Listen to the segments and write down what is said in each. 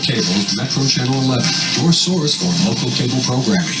Cable's Metro Channel 11, your source for local cable programming.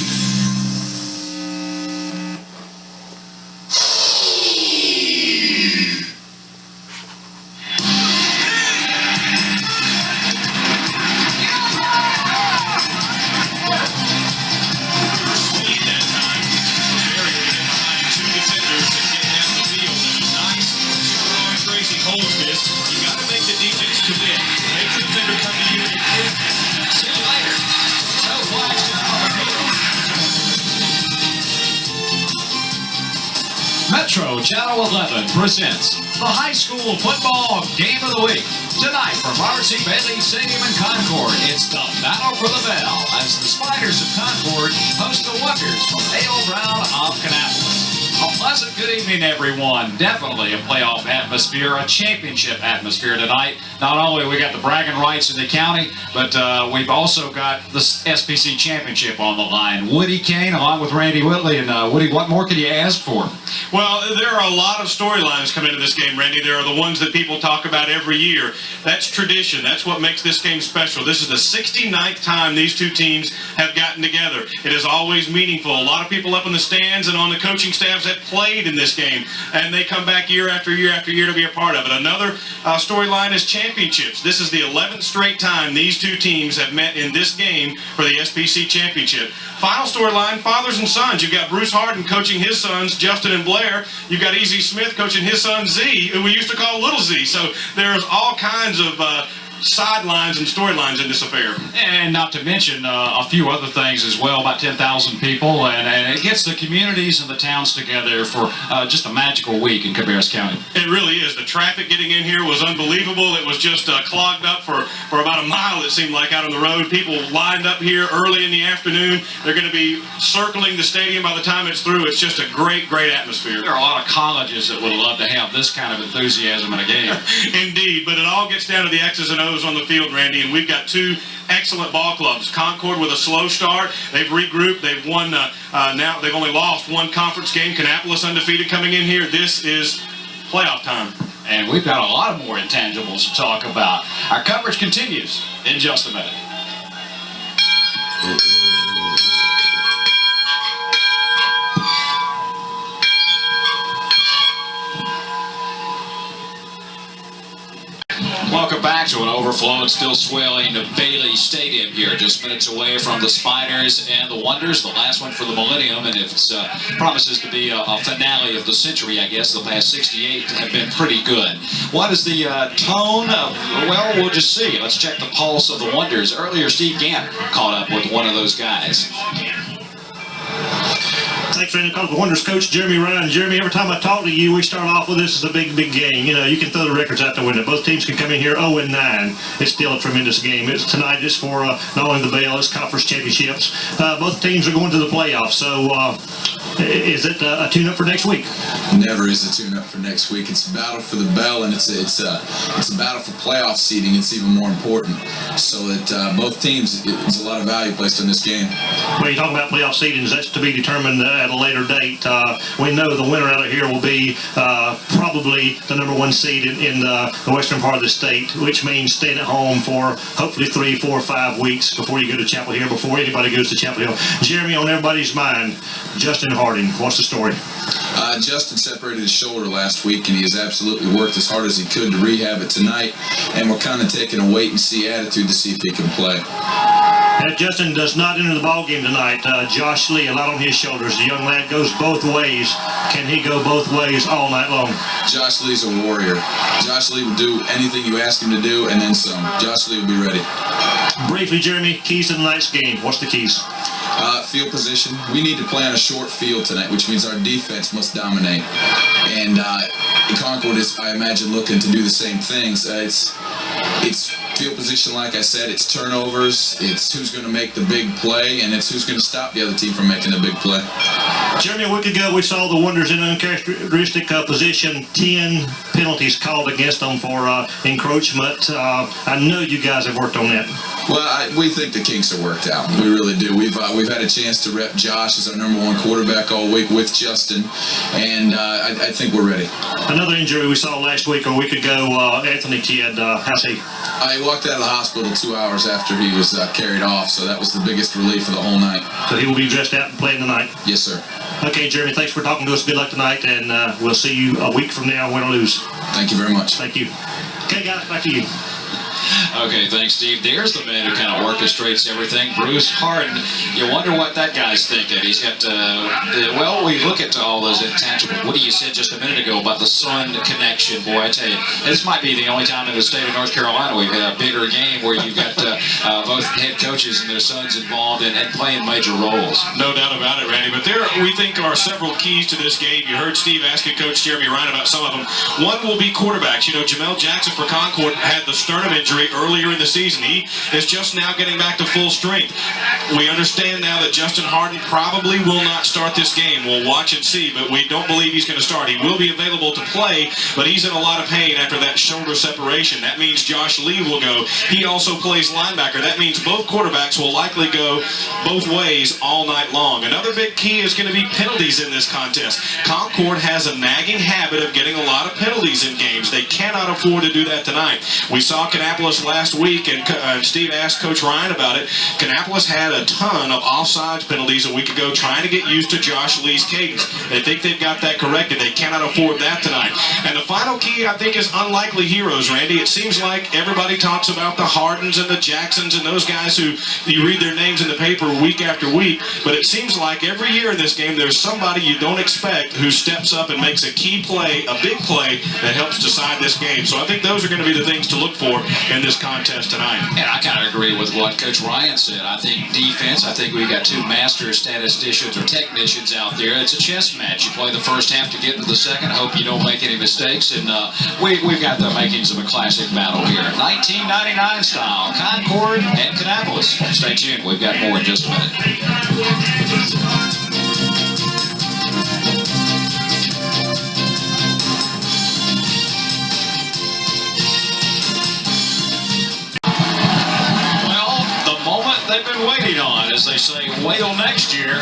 Metro Channel 11 presents the High School Football Game of the Week. Tonight from R.C. Bailey Stadium in Concord, it's the Battle for the Bell as the Spiders of Concord host the Wonders from A.O. Brown of Kannapolis. A pleasant good evening, everyone. Definitely a playoff atmosphere, a championship atmosphere tonight. Not only we got the bragging rights in the county, but we've also got the SPC championship on the line. Woody Kane along with Randy Whitley. And Woody, what more could you ask for? Well, there are a lot of storylines come into this game, Randy. There are the ones that people talk about every year. That's tradition. That's what makes this game special. This is the 69th time these two teams have gotten together. It is always meaningful. A lot of people up in the stands and on the coaching staffs have played in this game, and they come back year after year after year to be a part of it. Another storyline is championships. This is the 11th straight time these two teams have met in this game for the SPC championship. Final storyline, fathers and sons. You've got Bruce Harden coaching his sons, Justin and Blair. You've got E.Z. Smith coaching his son, Z, who we used to call Little Z. So there's all kinds of sidelines and storylines in this affair. And not to mention a few other things as well, about 10,000 people, and it gets the communities and the towns together for just a magical week in Cabarrus County. It really is. The traffic getting in here was unbelievable. It was just clogged up for about a mile, it seemed like, out on the road. People lined up here early in the afternoon. They're going to be circling the stadium by the time it's through. It's just a great, great atmosphere. There are a lot of colleges that would love to have this kind of enthusiasm in a game. Indeed, but it all gets down to the X's and O's on the field, Randy, and we've got two excellent ball clubs. Concord with a slow start. They've regrouped. They've won. Now they've only lost one conference game. Kannapolis undefeated coming in here. This is playoff time. And we've got a lot of more intangibles to talk about. Our coverage continues in just a minute. Welcome back to an overflowing, still swelling Bailey Stadium here, just minutes away from the Spiders and the Wonders, the last one for the Millennium, and it promises to be a finale of the century, I guess. The past 68 have been pretty good. What is the tone of, well, we'll just see. Let's check the pulse of the Wonders. Earlier, Steve Gant caught up with one of those guys. Thanks, Randy. The Wonders coach, Jeremy Ryan. Jeremy, every time I talk to you, we start off with this is a big, big game. You know, you can throw the records out the window. Both teams can come in here 0-9. It's still a tremendous game. Tonight is for not only the Bell, it's conference championships. Both teams are going to the playoffs. So is it a tune-up for next week? Never is a tune-up for next week. It's a battle for the Bell, and it's a battle for playoff seeding. It's even more important. So that both teams, there's a lot of value placed on this game. When you talk about playoff seedings, that's to be determined at a later date. We know the winner out of here will be probably the number one seed in the western part of the state, which means staying at home for hopefully 3, 4, 5 weeks before you go to Chapel Hill, before anybody goes to Chapel Hill. Jeremy, on everybody's mind, Justin Harding, what's the story? Justin separated his shoulder last week, and he has absolutely worked as hard as he could to rehab it tonight, and we're kind of taking a wait-and-see attitude to see if he can play. If Justin does not enter the ball game tonight, Josh Lee, a lot on his shoulders. The young lad goes both ways. Can he go both ways all night long? Josh Lee's a warrior. Josh Lee will do anything you ask him to do, and then some. Josh Lee will be ready. Briefly, Jeremy, keys to tonight's game. What's the keys? Field position. We need to play on a short field tonight, which means our defense must dominate. And Concord is, I imagine, looking to do the same things. It's field position, like I said. It's turnovers. It's who's going to make the big play, and it's who's going to stop the other team from making a big play. Jeremy, a week ago we saw the Wonders in an uncharacteristic position. 10 penalties called against them for encroachment. I know you guys have worked on that. Well, we think the kinks are worked out. We really do. We've had a chance to rep Josh as our number one quarterback all week with Justin, and I think we're ready. Another injury we saw last week or a week ago, Anthony Kidd. How's he? walked out of the hospital 2 hours after he was carried off, so that was the biggest relief of the whole night. So he will be dressed out and playing tonight. Yes, sir. Okay, Jeremy, thanks for talking to us. Good luck tonight, and we'll see you a week from now, win or lose. Thank you very much. Thank you. Okay, guys, back to you. Okay, thanks, Steve. There's the man who kind of orchestrates everything, Bruce Harden. You wonder what that guy's thinking. He's got, well, we look at all those intangibles. What you said just a minute ago about the son connection. Boy, I tell you, this might be the only time in the state of North Carolina we've had a bigger game where you've got both head coaches and their sons involved and playing major roles. No doubt about it, Randy. But there, we think, are several keys to this game. You heard Steve asking Coach Jeremy Ryan about some of them. One will be quarterbacks. You know, Jamel Jackson for Concord had the sternum injury earlier in the season. He is just now getting back to full strength. We understand now that Justin Harden probably will not start this game. We'll watch and see, but we don't believe he's going to start. He will be available to play, but he's in a lot of pain after that shoulder separation. That means Josh Lee will go. He also plays linebacker. That means both quarterbacks will likely go both ways all night long. Another big key is going to be penalties in this contest. Concord has a nagging habit of getting a lot of penalties in games. They cannot afford to do that tonight. We saw Kannapolis last week, and Steve asked Coach Ryan about it. Kannapolis had a ton of offsides penalties a week ago trying to get used to Josh Lee's cadence. They think they've got that corrected. They cannot afford that tonight. And the final key, I think, is unlikely heroes, Randy. It seems like everybody talks about the Hardens and the Jacksons and those guys who you read their names in the paper week after week, but it seems like every year in this game there's somebody you don't expect who steps up and makes a key play, a big play that helps decide this game. So I think those are going to be the things to look for in this contest tonight. And I kind of agree with what Coach Ryan said. I think defense, I think we got two master statisticians or technicians out there. It's a chess match. You play the first half to get into the second. Hope you don't make any mistakes. And we've got the makings of a classic battle here. 1999 style. Concord and Kannapolis. Stay tuned. We've got more in just a minute. They've been waiting on, as they say, wait till next year.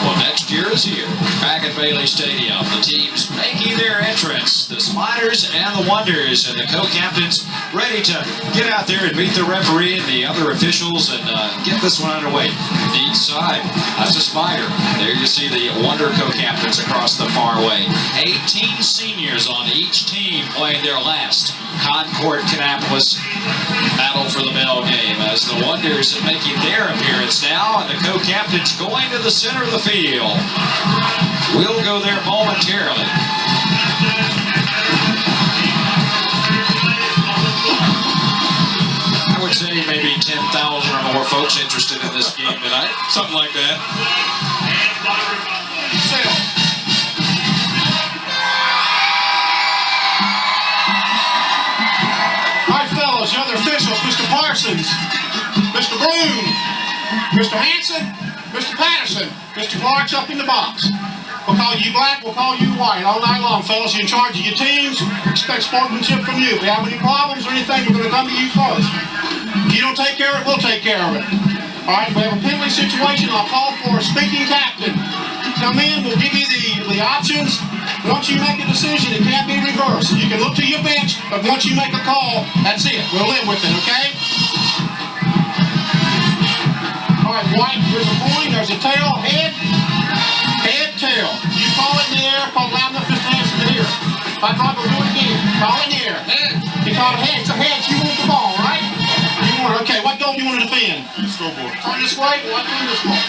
Well, next year is here, back at Bailey Stadium. The teams making their entrance, the Spiders and the Wonders, and the co-captains ready to get out there and meet the referee and the other officials and get this one underway. Each side, that's a Spider. There you see the Wonder co-captains across the far way. 18 seniors on each team playing their last Concord Kannapolis battle for the bell game, as the Wonders are making their appearance now, and the co-captains going to the center of the field. We'll go there momentarily. I would say maybe 10,000 or more folks interested in this game tonight. Something like that. Fellas, the other officials, Mr. Parsons, Mr. Bloom, Mr. Hanson, Mr. Patterson, Mr. Clark's up in the box. We'll call you black, we'll call you white all night long, fellas. You're in charge of your teams. Expect sportsmanship from you. If we have any problems or anything, we're going to come to you first. If you don't take care of it, we'll take care of it. All right, if we have a penalty situation, I'll call for a speaking captain. Come in, we'll give you the options. Once you make a decision, it can't be reversed. You can look to your bench, but once you make a call, that's it. We'll live with it, okay? All right, white, there's a coin, there's a tail, head, tail. You call it in the air, call loud enough just to answer to hear. If I drop it, we'll do it again. Call it in the air. Head. You call it head. It's a head. You want the ball, right? You want it. Okay, what goal do you want to defend? Scoreboard. Turn this way, or turn this way?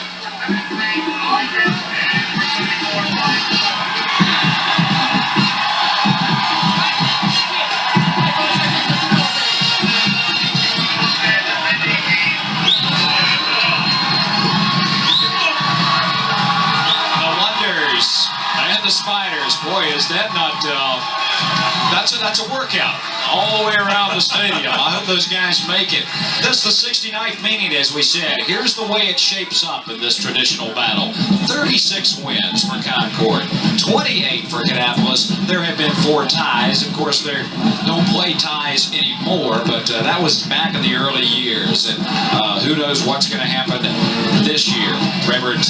The Spiders, boy, is that not, that's a workout all the way around the stadium. I hope those guys make it. This is the 69th meeting, as we said. Here's the way it shapes up in this traditional battle. 36 wins for Concord, 28 for Kannapolis. There have been 4 ties. Of course, they don't play ties anymore, but that was back in the early years. And who knows what's going to happen this year. Referee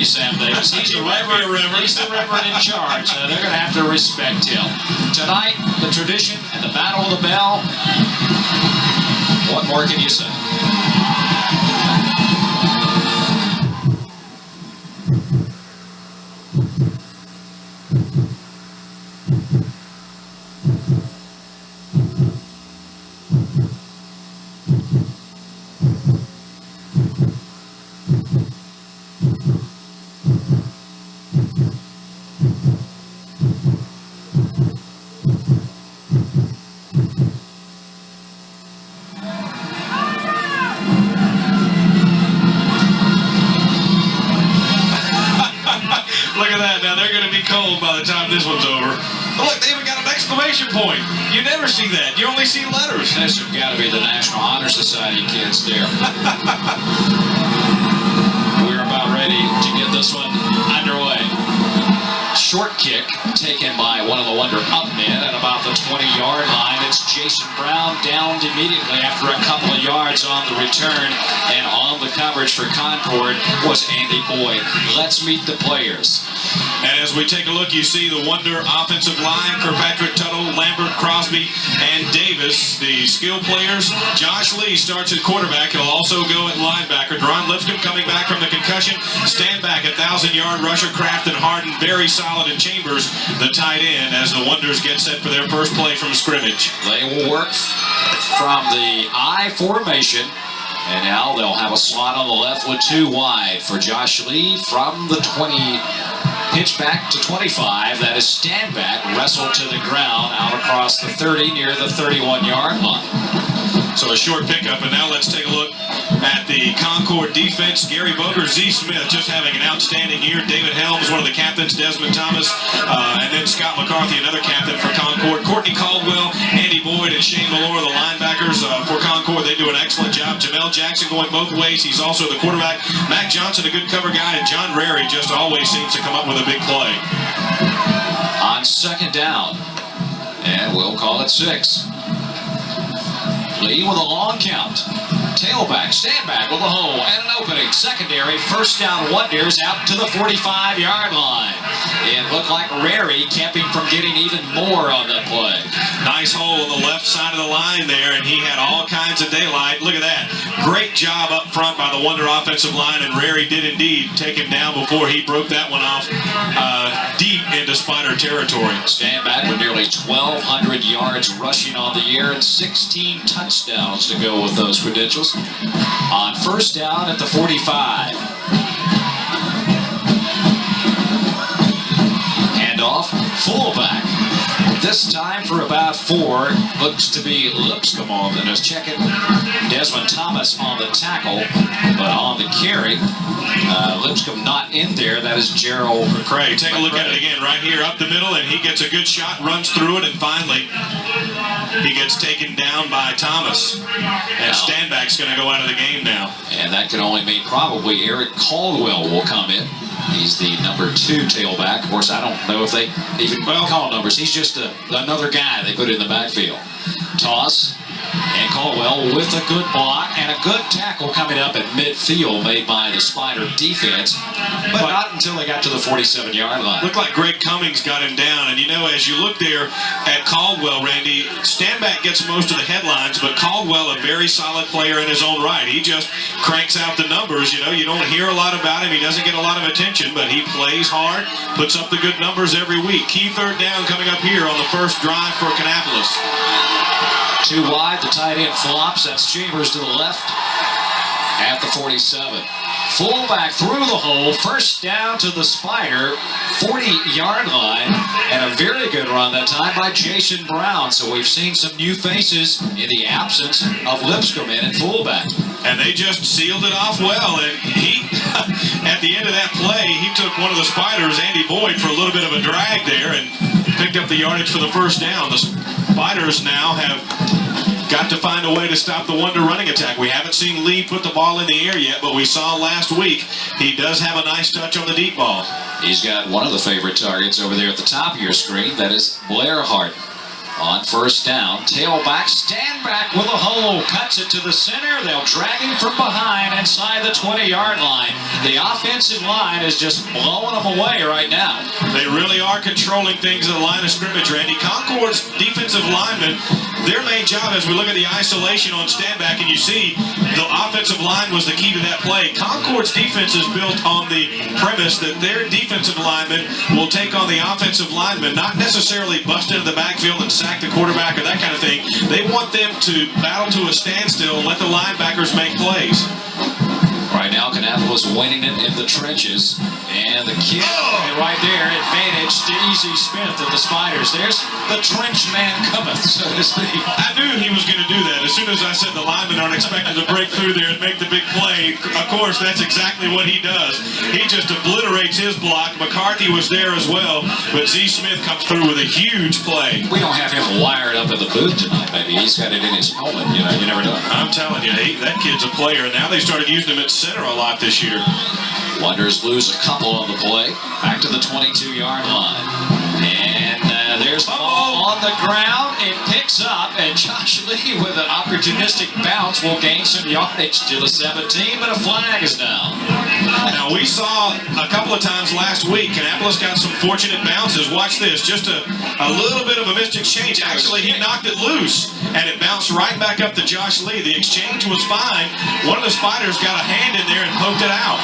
Sam Davis. He's the reverend in charge. They're going to have to respect him. Tonight, the tradition and the Battle of the Bell. What more can you say? Look at that. Now they're going to be cold by the time this one's over. Oh, look, they even got an exclamation point. You never see that. You only see letters. This has got to be the National Honor Society kids there. We're about ready to get this one underway. Short kick taken by one of the Wonder Up men at about the 20-yard line. It's Jason Brown downed immediately after a couple of yards on the return, and on the coverage for Concord was Andy Boyd. Let's meet the players. And as we take a look, you see the Wonder offensive line, Kirkpatrick, Tuttle, Lambert, Crosby, and Davis, the skill players. Josh Lee starts at quarterback. He'll also go at linebacker. Deron Lipscomb coming back from the concussion. Stand back, 1,000-yard rusher, Kraft and Harden, very solid in Chambers, the tight end, as the Wonders get set for their first play from scrimmage. They will work from the I formation. And now they'll have a slot on the left with 2 wide for Josh Lee from the 20, pitch back to 25. That is stand back, wrestled to the ground out across the 30 near the 31-yard line. So a short pickup, and now let's take a look at the Concord defense. Gary Boger, Z. Smith just having an outstanding year. David Helms, one of the captains, Desmond Thomas, and then Scott McCarthy, another captain for Concord. Courtney Caldwell, Andy Boyd, and Shane Malore, the linebackers for Concord. They do an excellent job. Jamel Jackson going both ways. He's also the quarterback. Mac Johnson, a good cover guy, and John Rary just always seems to come up with a big play. On second down, and we'll call it 6. Lee with a long count. Tailback, stand back with a hole and an opening. Secondary, first down Wonders out to the 45-yard line. It looked like Rary kept him from getting even more on that play. Nice hole on the left side of the line there, and he had all kinds of daylight. Look at that. Great job up front by the Wonder offensive line, and Rary did indeed take him down before he broke that one off deep into Spider territory. Stand back with nearly 1,200 yards rushing on the year and 16 touchdowns to go with those credentials. On first down at the 45. Handoff, fullback. This time for about 4. Looks to be Lipscomb on the nose. Check it. Desmond Thomas on the tackle, but on the carry. Lipscomb not in there. That is Gerald McCray. Take a look at it again right here up the middle, and he gets a good shot, runs through it, and finally he gets taken down by Thomas. And Standback's going to go out of the game now. And that can only mean probably Eric Caldwell will come in. He's the number 2 tailback. Of course, I don't know if they even call numbers. He's just another guy they put in the backfield. Toss. And Caldwell with a good block and a good tackle coming up at midfield made by the Spider defense, but not until they got to the 47-yard line. Looked like Greg Cummings got him down, and you know, as you look there at Caldwell, Randy, Standback gets most of the headlines, but Caldwell, a very solid player in his own right. He just cranks out the numbers. You know, you don't hear a lot about him. He doesn't get a lot of attention, but he plays hard, puts up the good numbers every week. Key third down coming up here on the first drive for Kannapolis. 2 wide, the tight end flops. That's Chambers to the left at the 47. Fullback through the hole, first down to the Spider, 40-yard line, and a very good run that time by Jason Brown. So we've seen some new faces in the absence of Lipscomb in at fullback. And they just sealed it off well, and he, at the end of that play, he took one of the Spiders, Andy Boyd, for a little bit of a drag there and picked up the yardage for the first down. The Spiders now have got to find a way to stop the Wonder running attack. We haven't seen Lee put the ball in the air yet, but we saw last week he does have a nice touch on the deep ball. He's got one of the favorite targets over there at the top of your screen. That is Blair Harden. On first down, tailback, stand back with a hole, cuts it to the center. They'll drag him from behind inside the 20-yard line. The offensive line is just blowing them away right now. They really are controlling things at the line of scrimmage, Randy. Concord's defensive linemen, their main job as we look at the isolation on standback, and you see the offensive line was the key to that play. Concord's defense is built on the premise that their defensive linemen will take on the offensive linemen, not necessarily bust into the backfield and sack the quarterback or that kind of thing. They want them to battle to a standstill and let the linebackers make plays. Right now, Kannapolis winning it in the trenches. And the kick right there, advantage to Easy Smith of the Spiders. There's the trench man cometh, so to speak. I knew he was going to do that. As soon as I said the linemen aren't expected to break through there and make the big play, of course, that's exactly what he does. He just obliterates his block. McCarthy was there as well, but Z. Smith comes through with a huge play. We don't have him wired up in the booth tonight, maybe. He's got it in his helmet, you know, you never know. I'm telling you, that kid's a player, and now they started using him at center a lot this year. Wanderers lose a couple on the play. Back to the 22-yard line. And there's the ball on the ground. It picks up, and Josh Lee with an opportunistic bounce will gain some yardage to the 17, but a flag is down. Now, we saw a couple of times last week, Kannapolis got some fortunate bounces. Watch this, just a little bit of a missed exchange. Actually, he knocked it loose, and it bounced right back up to Josh Lee. The exchange was fine. One of the Spiders got a hand in there and poked it out.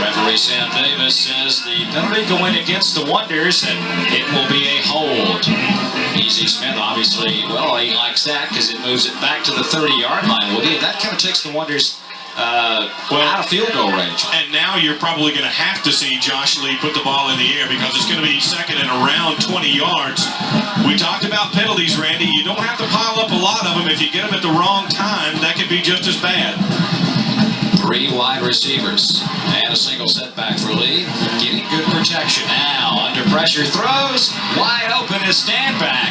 Referee Sam Davis says the penalty going against the Wonders, and it will be a hold. Easy Smith, obviously, well, he likes that because it moves it back to the 30-yard line, Woody. That kind of takes the Wonders out of field goal range. And now you're probably going to have to see Josh Lee put the ball in the air because it's going to be second and around 20 yards. We talked about penalties, Randy. You don't have to pile up a lot of them. If you get them at the wrong time, that could be just as bad. 3 wide receivers and a single setback for Lee. Getting good protection now. Under pressure, throws wide open is Standback.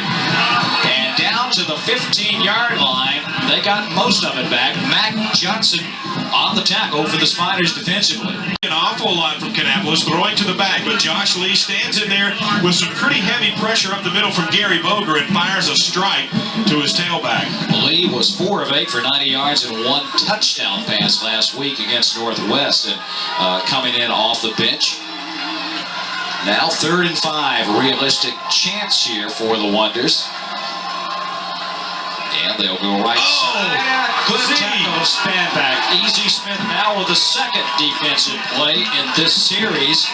And down to the 15-yard line. They got most of it back. Mac Johnson on the tackle for the Spiders defensively. An awful lot from Kannapolis throwing to the back, but Josh Lee stands in there with some pretty heavy pressure up the middle from Gary Boger and fires a strike to his tailback. Lee was 4 of 8 for 90 yards and 1 touchdown pass last week against Northwest, and coming in off the bench. Now 3rd and 5, realistic chance here for the Wonders. And they'll go right side. Good tackle of Standback. Easy Smith now with the second defensive play in this series.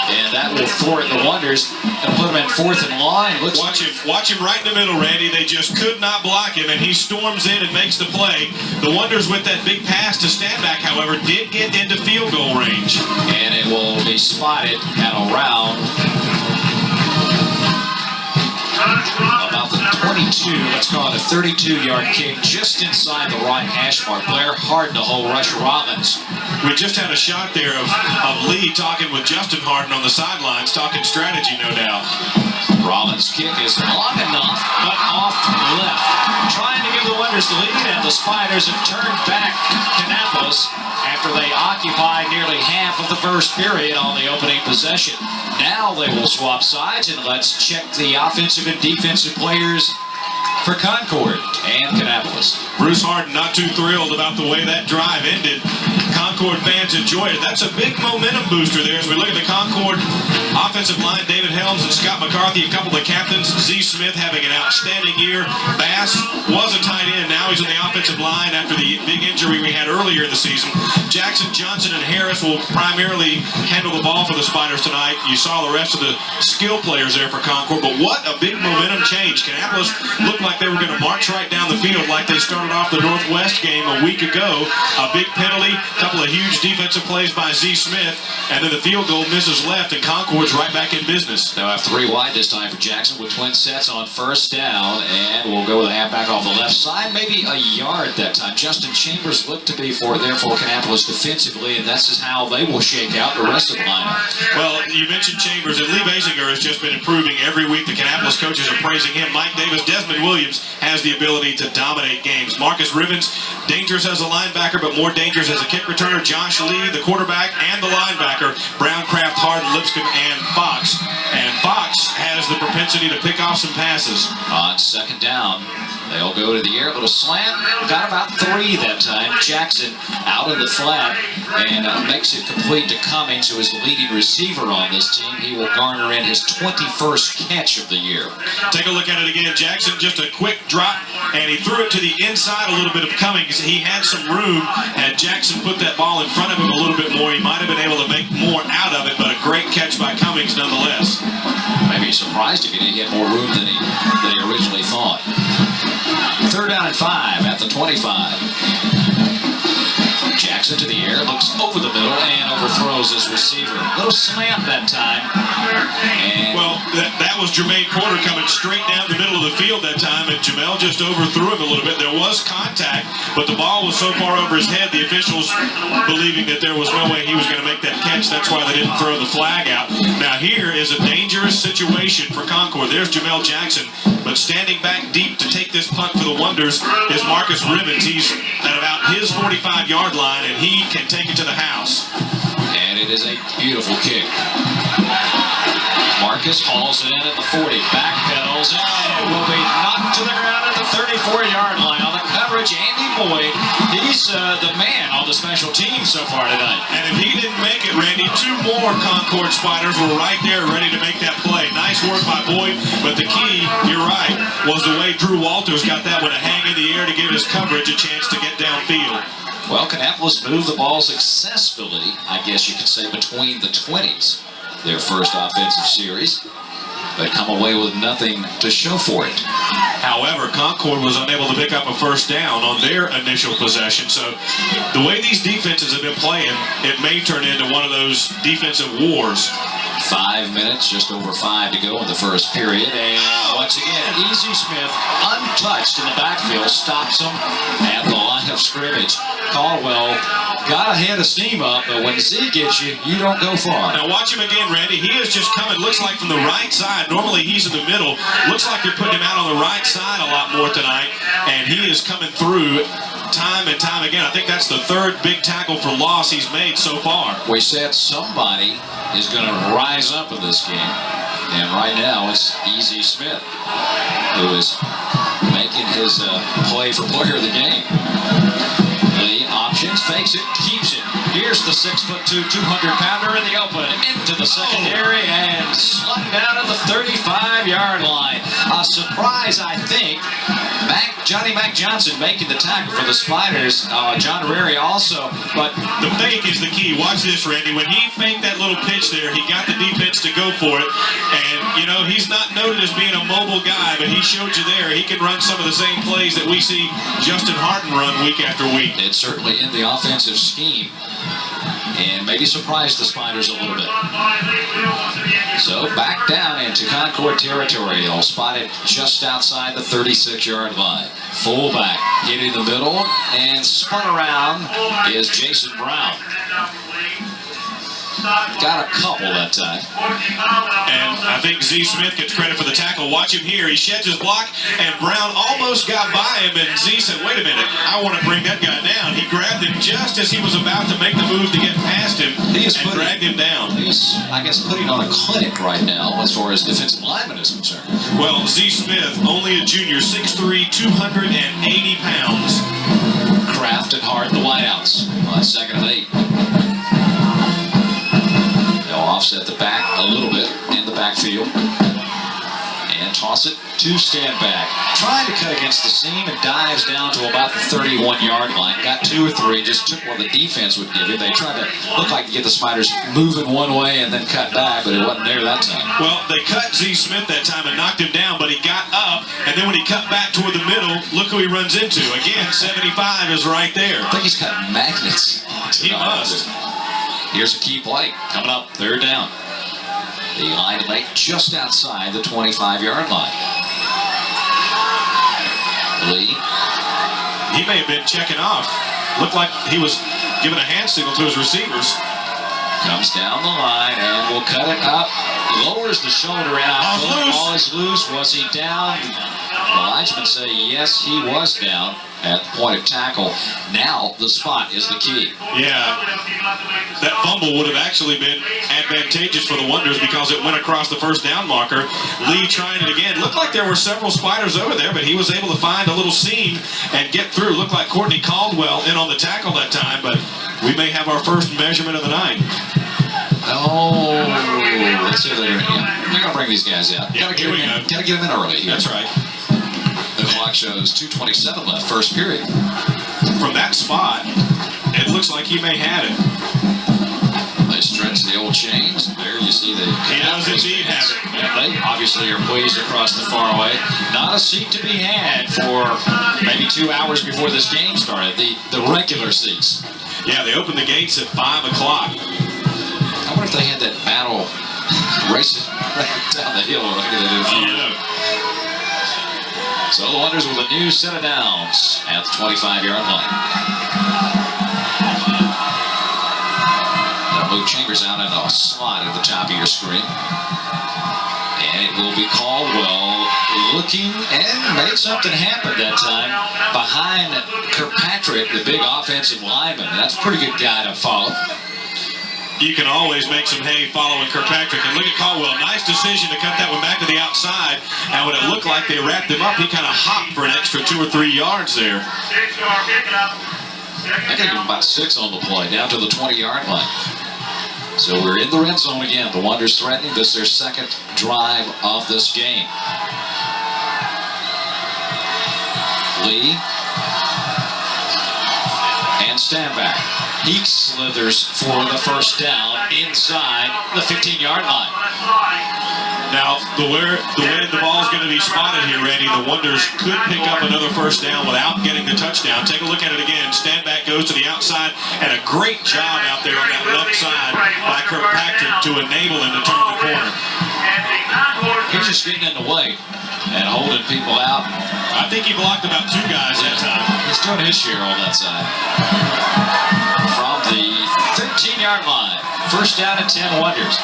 And that will thwart the Wonders and put them in 4th and line. Watch him right in the middle, Randy. They just could not block him, and he storms in and makes the play. The Wonders with that big pass to Standback, however, did get into field goal range. And it will be spotted at around about the 22, let's call it a 32-yard kick just inside the right hash mark. Blair Harden to hold Rush Robbins. We just had a shot there of Lee talking with Justin Harden on the sidelines, talking strategy, no doubt. Robbins' kick is long enough, but off left. Trying to give the Wonders the lead, and the Spiders have turned back Kannapolis after they occupied nearly half of the first period on the opening possession. Now they will swap sides, and let's check the offensive and defensive players for Concord and Kannapolis. Bruce Harden not too thrilled about the way that drive ended. Concord fans enjoyed it. That's a big momentum booster there as we look at the Concord offensive line. David Helms and Scott McCarthy, a couple of the captains. Z. Smith having an outstanding year. Bass was a tight end. Now he's on the offensive line after the big injury we had earlier in the season. Jackson, Johnson, and Harris will primarily handle the ball for the Spiders tonight. You saw the rest of the skill players there for Concord, but what a big momentum change. Kannapolis looked like they were going to march right down the field like they started off the Northwest game a week ago. A big penalty, a couple of huge defensive plays by Z. Smith, and then the field goal misses left, and Concord's right back in business. They'll have 3 wide this time for Jackson with twin sets on 1st down, and we'll go with a halfback off the left side, maybe a yard that time. Justin Chambers looked to be there for Kannapolis defensively, and that's just how they will shake out the rest of the lineup. Well, you mentioned Chambers, and Lee Basinger has just been improving every week. The Kannapolis coaches are praising him. Mike Davis, Desmond Williams has the ability to dominate games. Marcus Rivens, dangerous as a linebacker, but more dangerous as a kick returner. center, Josh Lee, the quarterback, and the linebacker, Browncraft, Harden, Lipscomb, and Fox. And Fox has the propensity to pick off some passes. On second down, they'll go to the air, a little slant. Got about 3 that time. Jackson out of the flat and makes it complete to Cummings, who is the leading receiver on this team. He will garner in his 21st catch of the year. Take a look at it again. Jackson, just a quick drop, and he threw it to the inside a little bit of Cummings. He had some room. Had Jackson put that ball in front of him a little bit more, he might have been able to make more out of it, but a great catch by Cummings nonetheless. Maybe surprised him. He had more room than he originally thought. 3rd down and 5 at the 25. Jackson to the air, looks over the middle and overthrows his receiver. Little slant that time. And Well, that was Jermaine Porter coming straight down the middle of the field that time, and Jamel just overthrew him a little bit. There was contact, but the ball was so far over his head, the officials believing that there was no way he was going to make that catch. That's why they didn't throw the flag out. Now here is a dangerous situation for Concord. There's Jamel Jackson, but standing back deep to take this punt for the Wonders is Marcus Ribbons. He's at about his 45-yard line, and he can take it to the house. And it is a beautiful kick. Marcus hauls it in at the 40, backpedals, and it will be knocked to the ground at the 34-yard line. On the coverage, Andy Boyd, he's the man on the special team so far tonight. And if he didn't make it, Randy, 2 more Concord Spiders were right there ready to make that play. Nice work by Boyd, but the key, you're right, was the way Drew Walters got that one to hang in the air to give his coverage a chance to get downfield. Well, Kannapolis moved the ball successfully, I guess you could say, between the 20s. Their first offensive series, but come away with nothing to show for it. However, Concord was unable to pick up a first down on their initial possession. So the way these defenses have been playing, it may turn into one of those defensive wars. 5 minutes, just over 5 to go in the first period. And once again, Easy Smith, untouched in the backfield, stops him at the line of scrimmage. Caldwell got a head of steam up, but when Z gets you, you don't go far. Now watch him again, Randy. He is just coming, looks like from the right side. Normally he's in the middle. Looks like they're putting him out on the right side a lot more tonight, and he is coming through time and time again. I think that's the 3rd big tackle for loss he's made so far. We said somebody is going to rise up in this game, and right now it's Easy Smith who is making his play for player of the game. Lee options, fakes it, keeps it. Here's the 6'2", 200-pounder in the open, into the secondary, and slung down at the 35-yard line. A surprise, I think. Johnny Mac Johnson making the tackle for the Spiders. John Rary also, but the fake is the key. Watch this, Randy. When he faked that little pitch there, he got the defense to go for it. And, you know, he's not noted as being a mobile guy, but he showed you there. He can run some of the same plays that we see Justin Harden run week after week. It's certainly in the offensive scheme, and maybe surprised the Spiders a little bit. So back down into Concord territory. They'll spot it just outside the 36-yard line. Fullback hitting the middle, and spun around is Jason Brown. Got a couple that time. And I think Z Smith gets credit for the tackle. Watch him here. He sheds his block, and Brown almost got by him, and Z said, wait a minute, I want to bring that guy down. He grabbed him just as he was about to make the move to get past him and dragged him down. He is, I guess, putting on a clinic right now as far as defensive lineman is concerned. Well, Z Smith, only a junior, 6'3", 280 pounds. Kraft and Hart, the wideouts, on 2nd and 8. Offset the back a little bit in the backfield and toss it to stand back. Trying to cut against the seam and dives down to about the 31-yard line. Got 2 or 3, just took what the defense would give him. They tried to look like to get the Spiders moving one way and then cut back, but it wasn't there that time. Well, they cut Z Smith that time and knocked him down, but he got up, and then when he cut back toward the middle, look who he runs into. Again, 75 is right there. I think he's got magnets. He must. Here's a key play coming up, 3rd down. The line late just outside the 25-yard line. Lee. He may have been checking off. Looked like he was giving a hand signal to his receivers. Comes down the line and will cut it up. Lowers the shoulder out. Loose. Ball is loose. Was he down? The linesmen say yes, he was down at the point of tackle. Now the spot is the key. Yeah, that fumble would have actually been advantageous for the Wonders because it went across the first down marker. Lee trying it again. Looked like there were several Spiders over there, but he was able to find a little seam and get through. Looked like Courtney Caldwell in on the tackle that time, but we may have our first measurement of the night. Oh, let's see if they're going to bring these guys out. Yeah, Gotta get them in early here. That's right. The clock shows 2:27 left, first period. From that spot, it looks like he may have it. They stretch the old chains. There you see the... He does indeed have it. And they obviously are pleased across the faraway. Not a seat to be had for maybe 2 hours before this game started. The regular seats. Yeah, they opened the gates at 5 o'clock. I wonder if they had that battle racing right down the hill like they did a few years ago. So the Wonders with a new set of downs at the 25-yard line. They'll move Chambers out in a slot at the top of your screen. And it will be Caldwell looking and made something happen that time behind Kirkpatrick, the big offensive lineman. That's a pretty good guy to follow. You can always make some hay following Kirkpatrick. And look at Caldwell. Nice decision to cut that one back to the outside. And when it looked like they wrapped him up, he kind of hopped for an extra 2 or 3 yards there. I got him about 6 on the play, down to the 20-yard line. So we're in the red zone again. The Wonders threatening. This is their second drive of this game. Lee. And stand back. He slithers for the first down inside the 15-yard line. Now, the way the ball is going to be spotted here, Randy, the Wonders could pick up another first down without getting the touchdown. Take a look at it again. Stand back goes to the outside, and a great job out there on that left side by Kirkpatrick to enable him to turn the corner. He's just getting in the way and holding people out. I think he blocked about 2 guys that time. He's doing his share on that side. From the 13-yard line, first down at 10 Wonders.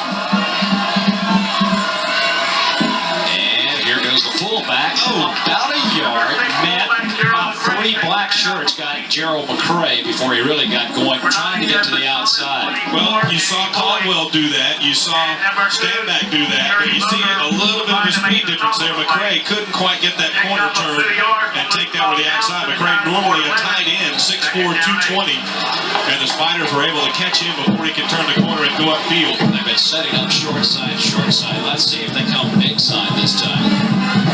And here goes the fullback. About a yard. Met 3 black shirts got Gerald McCray before he really got going, trying to get to the outside. Well, you saw Caldwell do that. You saw Standback do that. But you see a little bit of a speed difference there. McCray couldn't quite get that corner turn and take that to the outside. McCray normally a tight end, 6'4", 220. And the Spiders were able to catch him before he could turn the corner and go upfield. They've been setting up short side, short side. Let's see if they come big side this time.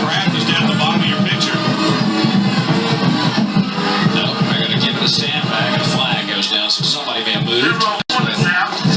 Kraft is down at the bottom of your picture. No, they're going to give it a Standback, and a flag goes down, so somebody may have moved. With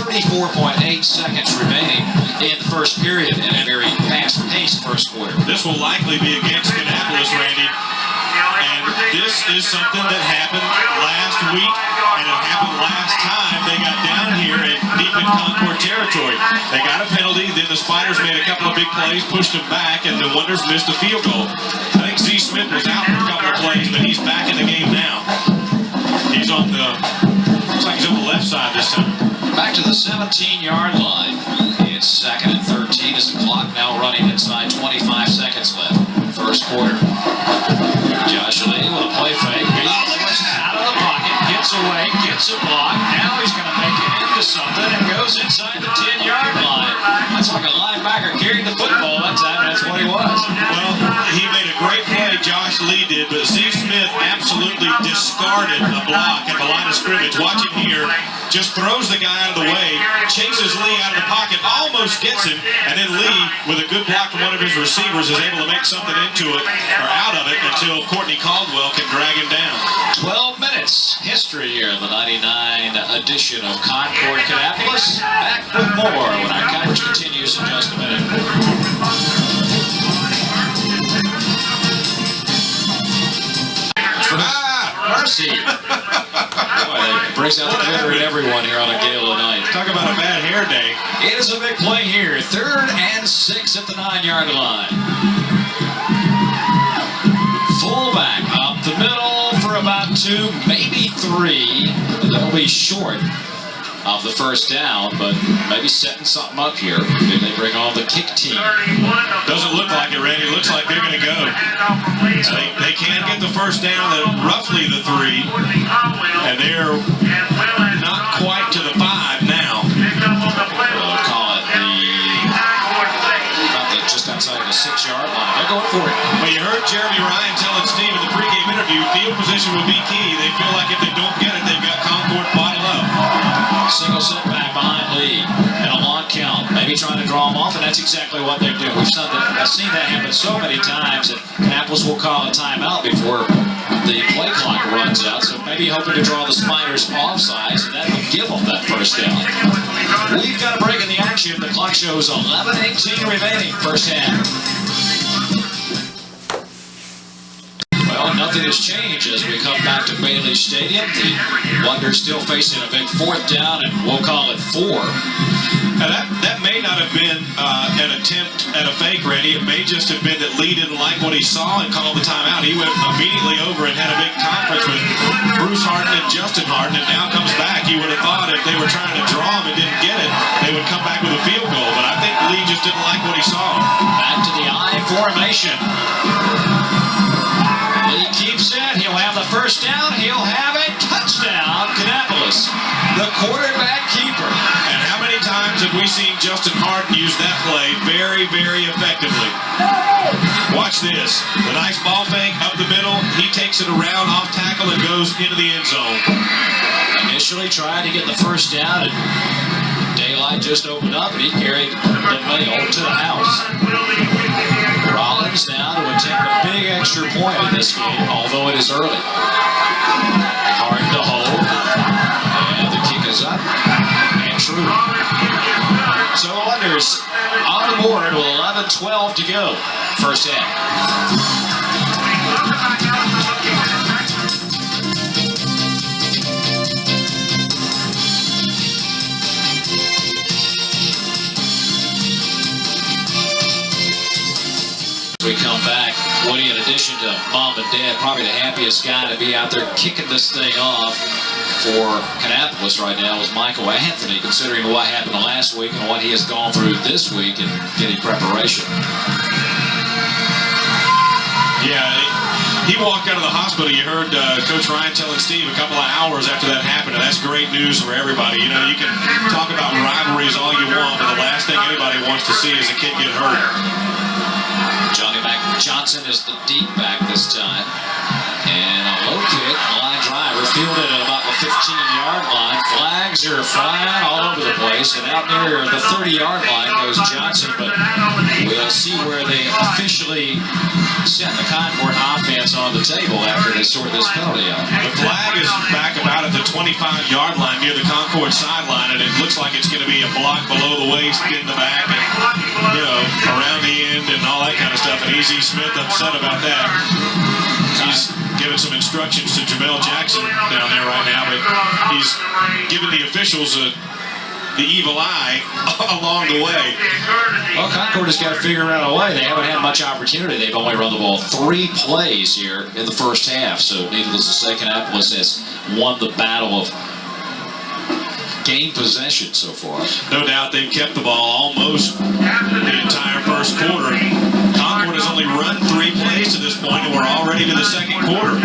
34.8 seconds remaining in the first period in a very fast-paced first quarter. This will likely be against Kannapolis, Randy. And this is something that happened last week, and it happened last time they got down here at deep in Concord territory. They got a penalty, then the Spiders made a couple of big plays, pushed them back, and the Wonders missed a field goal. I think Z. Smith was out for a couple of plays, but he's back in the game now. He's on the, looks like he's on the left side this time. Back to the 17-yard line. It's 2nd and 13 as the clock now running inside 25 seconds left. First quarter. Josh Lee with a play fake. Out of the pocket, gets away, gets a block. Now he's going to make it into something and goes inside the 10-yard line. That's like a linebacker carrying the football that time. That's what he was. Well, he made a great play, Josh Lee did, but Z. Smith absolutely discarded a block at the line of scrimmage. Watch him here. Just throws the guy out of the way, chases Lee out of the pocket, almost gets him, and then Lee, with a good block from one of his receivers, is able to make something into it, or out of it, until Courtney Caldwell can drag him down. 12 minutes history here in the 99 edition of Concord Kannapolis. Back with more when our coverage continues in just a minute. Mercy. Boy, it brings out the glitter in everyone here on a gala tonight. Talk about a bad hair day. It is a big play here. 3rd and 6 at the 9-yard line. Fullback up the middle for about 2, maybe 3. They'll be short. of the first down, but maybe setting something up here. Maybe they bring on the kick team. Doesn't look like it, Randy. Looks like they're going to go. They can get the first down at roughly the 3, and they're not quite to the 5 now. We'll call it just outside the 6-yard line. They're going for it. Well, you heard Jeremy Ryan telling Steve in the pregame interview, field position will be key. They feel like if they don't get it, they've got Concord bottled up. Single setback behind Lee and a long count. Maybe trying to draw them off, and that's exactly what they're doing. I've seen that happen so many times that Annapolis will call a timeout before the play clock runs out. So maybe hoping to draw the Spiders offside, so that would give them that first down. We've got a break in the action. The clock shows 11:18 remaining, first half. Well, nothing has changed as we come back to Bailey Stadium. The Wonders still facing a big 4th down, and we'll call it 4. Now that may not have been an attempt at a fake, Randy. It may just have been that Lee didn't like what he saw and called the timeout. He went immediately over and had a big conference with Bruce Harden and Justin Harden, and now comes back. You would have thought if they were trying to draw him and didn't get it, they would come back with a field goal. But I think Lee just didn't like what he saw. Back to the I formation. Lee keeps it. He'll have the first down. He'll have a touchdown. Kannapolis, the quarterback keeper. And how many times have we seen Justin Harden use that play very, very effectively? Watch this. The nice ball fake up the middle. He takes it around off tackle and goes into the end zone. Initially tried to get the first down, and daylight just opened up, and he carried the mail to the house. Rollins now to attempt a big extra point in this game, although it is early. Hard to hold, and the kick is up and true. So Wonders on the board with 11:12 to go, first half. We come back, Woody, in addition to Mom and Dad, probably the happiest guy to be out there kicking this thing off for Kannapolis right now is Michael Anthony, considering what happened last week and what he has gone through this week in getting preparation. Yeah, he walked out of the hospital. You heard Coach Ryan telling Steve a couple of hours after that happened, and that's great news for everybody. You know, you can talk about rivalries all you want, but the last thing anybody wants to see is a kid get hurt. Johnny Mac Johnson is the deep back this time. And a low kick, line driver, fielded at about the 15-yard line. Flags are flying all over the place. And out near the 30-yard line goes Johnson. But we'll see where they officially set the Concord offense on the table after they sort this penalty out. The flag is back about at the 25-yard line near the Concord sideline, and it looks like it's going to be a block below the waist in the back and, you know, around the end and all that kind of stuff. And E.Z. Smith upset about that. He's giving some instructions to Jamel Jackson down there right now, but he's giving the officials the evil eye along the way. Well, Concord has got to figure out a way. They haven't had much opportunity. They've only run the ball 3 plays here in the first half. So, needless to say, Kannapolis has won the battle of game possession so far. No doubt they've kept the ball almost the entire first quarter. Concord has only run 3 plays to this point, and we're already to the second quarter.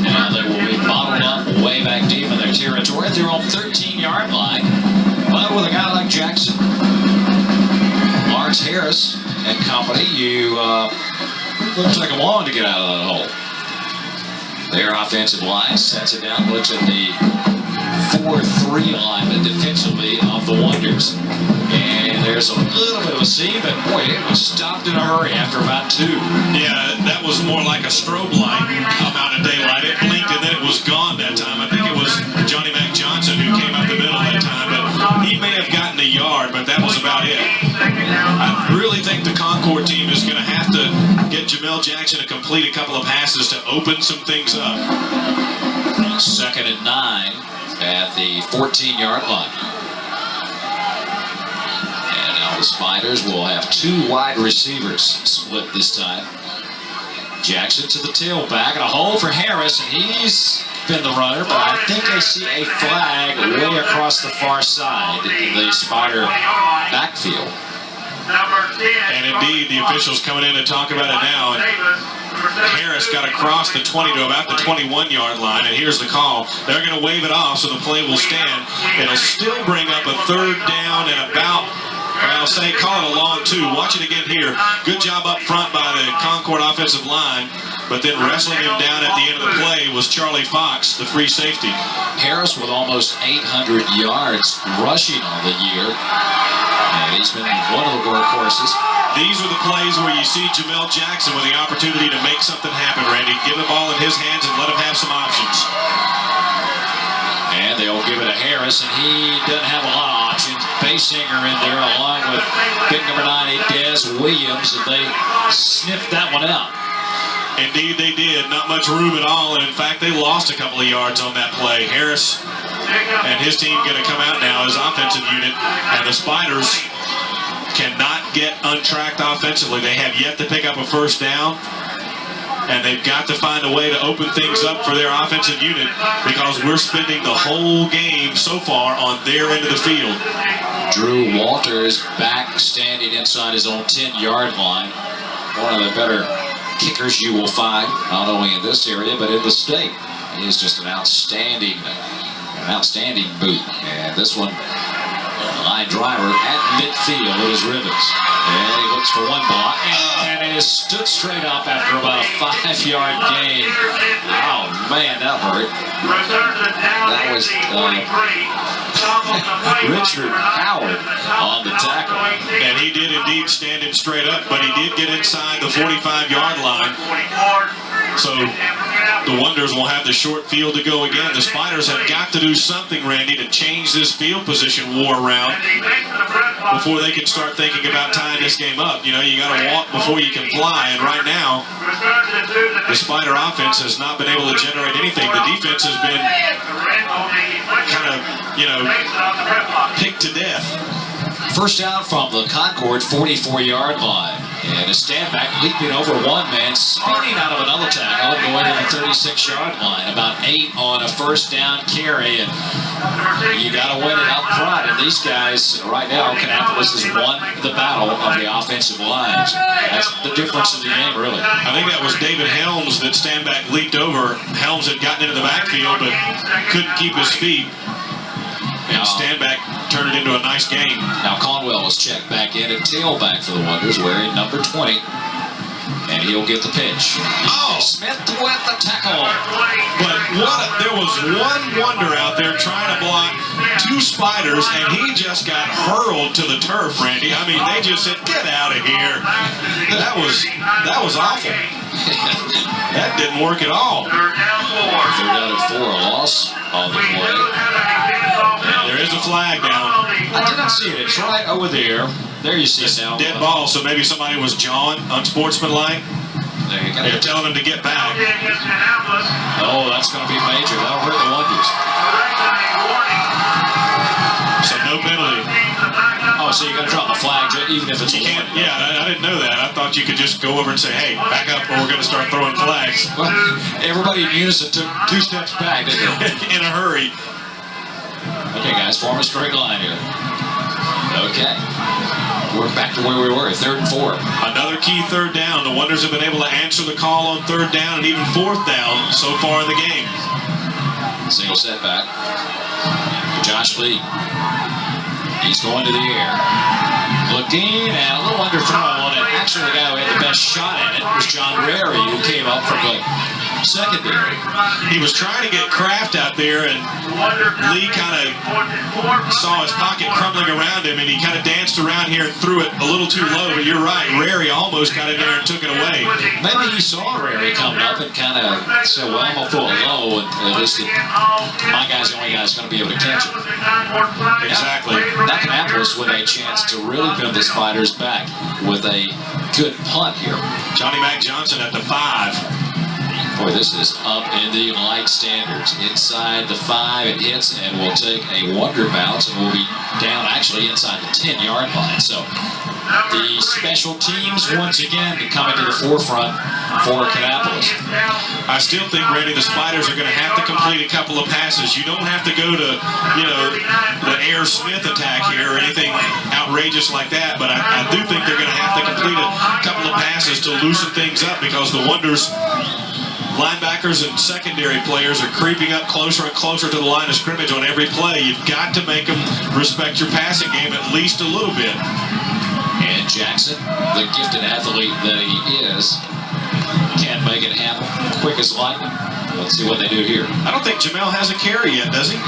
Now they will be bottled up way back deep in their territory at their own 13-yard line. But with a guy like Jackson, Lawrence Harris and company, you looks like a long to get out of that hole. Their offensive line sets it down, looks at the 4-3 alignment defensively of the Wonders. And there's a little bit of a seam, but boy, it was stopped in a hurry after about 2. Yeah, that was more like a strobe light out of daylight. It blinked and then it was gone that time. I think it was Johnny Mac Johnson who came up the middle that time, but he may have gotten a yard, but that was about it. I really think the Concord team is going to have to get Jamel Jackson to complete a couple of passes to open some things up. 2nd and 9 at the 14-yard line. And now the Spiders will have 2 wide receivers split this time. Jackson to the tailback, and a hole for Harris, and he's been the runner, but I think I see a flag way across the far side in the Spider backfield. And indeed, the officials coming in to talk about it now. And Harris got across the 20 to about the 21-yard line, and here's the call. They're going to wave it off so the play will stand. It'll still bring up a third down and about, I'll say, call it a long two. Watch it again here. Good job up front by the Concord offensive line, but then wrestling him down at the end of the play was Charlie Fox, the free safety. Harris with almost 800 yards rushing on the year, and he's been one of the workhorses. These are the plays where you see Jamel Jackson with the opportunity to make something happen, Randy. Give the ball in his hands and let him have some options. And they'll give it to Harris, and he doesn't have a lot of options. Basinger in there along with big number 90, Des Williams, and they sniffed that one out. Indeed they did. Not much room at all, and in fact they lost a couple of yards on that play. Harris and his team going to come out now as offensive unit, and the Spiders cannot get untracked offensively. They have yet to pick up a first down, and they've got to find a way to open things up for their offensive unit because we're spending the whole game so far on their end of the field. Drew Walters back standing inside his own 10-yard line. One of the better kickers you will find, not only in this area, but in the state. He is just an outstanding boot. And this one, line driver at midfield with his rivets. And he looks for one block, and it is stood straight up after about a 5-yard gain. Oh, man, that hurt. That was Richard Howard on the tackle. And he did indeed stand him straight up, but he did get inside the 45-yard line. So the Wonders will have the short field to go again. The Spiders have got to do something, Randy, to change this field position war around before they can start thinking about tying this game up. You know, you got to walk before you can fly, and right now the Spider offense has not been able to generate anything. The defense has been kind of, you know, picked to death. First down from the Concord 44-yard line. And a standback leaping over one man, spinning out of another tackle, going to the 36-yard line. About 8 on a first down carry, and you got to win it up front. And these guys, right now, Kannapolis has won the battle of the offensive lines. That's the difference in the game, really. I think that was David Helms that standback leaped over. Helms had gotten into the backfield, but couldn't keep his feet. And standback turned it into a nice game. Now Conwell was checked back in at tailback for the Wonders, wearing number 20. And he'll get the pitch. Oh! Smith with the tackle. But there was one Wonder out there trying to block 2 Spiders, and he just got hurled to the turf, Randy. I mean, they just said, get out of here. That was awful. That didn't work at all. Third down and 4, a loss on the play. There is a flag down. I did not see it. It's right over there. There you see it now. Dead ball, so maybe somebody was jawing, unsportsmanlike. There you go. They're telling him to get back. Oh, that's going to be major. That'll hurt the Wonders. So no penalty. Oh, so you got to drop the flag, even if it's You can't, yeah, I didn't know that. I thought you could just go over and say, hey, back up or we're going to start throwing flags. Well, everybody in unison took 2 steps back, didn't they? In a hurry. Okay, guys, form a straight line here. Okay. We're back to where we were, 3rd and 4. Another key third down. The Wonders have been able to answer the call on 3rd down and even 4th down so far in the game. Single setback. Josh Lee. He's going to the air. Looking, and a little underthrown, and actually the guy who had the best shot at it was John Rary, who came up from the secondary. He was trying to get Kraft out there, and Lee kind of saw his pocket crumbling around him, and he kind of danced around here and threw it a little too low. But you're right, Rary almost got in there and took it away. Maybe he saw Rary coming up and kind of said, well, I'm going to throw it low, and at least my guy's the only guy that's going to be able to catch it. Exactly. Now Kannapolis with a chance to really bend the Spiders back with a good punt here. Johnny Mac Johnson at the 5. Boy, this is up in the light standards. Inside the 5, it hits and will take a Wonder bounce and will be down actually inside the 10-yard line. So the special teams once again coming to the forefront for Kannapolis. I still think, Randy, the Spiders are going to have to complete a couple of passes. You don't have to go to, the Air Smith attack here or anything outrageous like that, but I do think they're going to have to complete a couple of passes to loosen things up, because the Wonders linebackers and secondary players are creeping up closer and closer to the line of scrimmage on every play. You've got to make them respect your passing game at least a little bit. And Jackson, the gifted athlete that he is, can't make it happen quick as lightning. Let's see what they do here. I don't think Jamel has a carry yet, does he?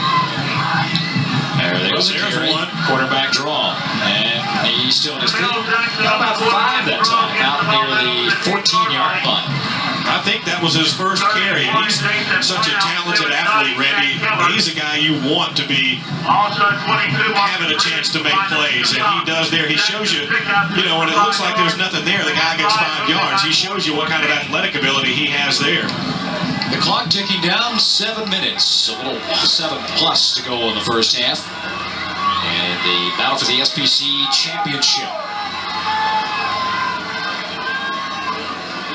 There's a carry. One. Quarterback draw. And he's still in his feet. Got about 5 that time, out near the 14-yard line. I think that was his first carry. He's such a talented athlete, Randy. He's a guy you want to be having a chance to make plays, and he does there. He shows you, when it looks like there's nothing there, the guy gets 5 yards. He shows you what kind of athletic ability he has there. The clock ticking down, 7 minutes, a little 7+ to go in the first half. And the battle for the SPC championship.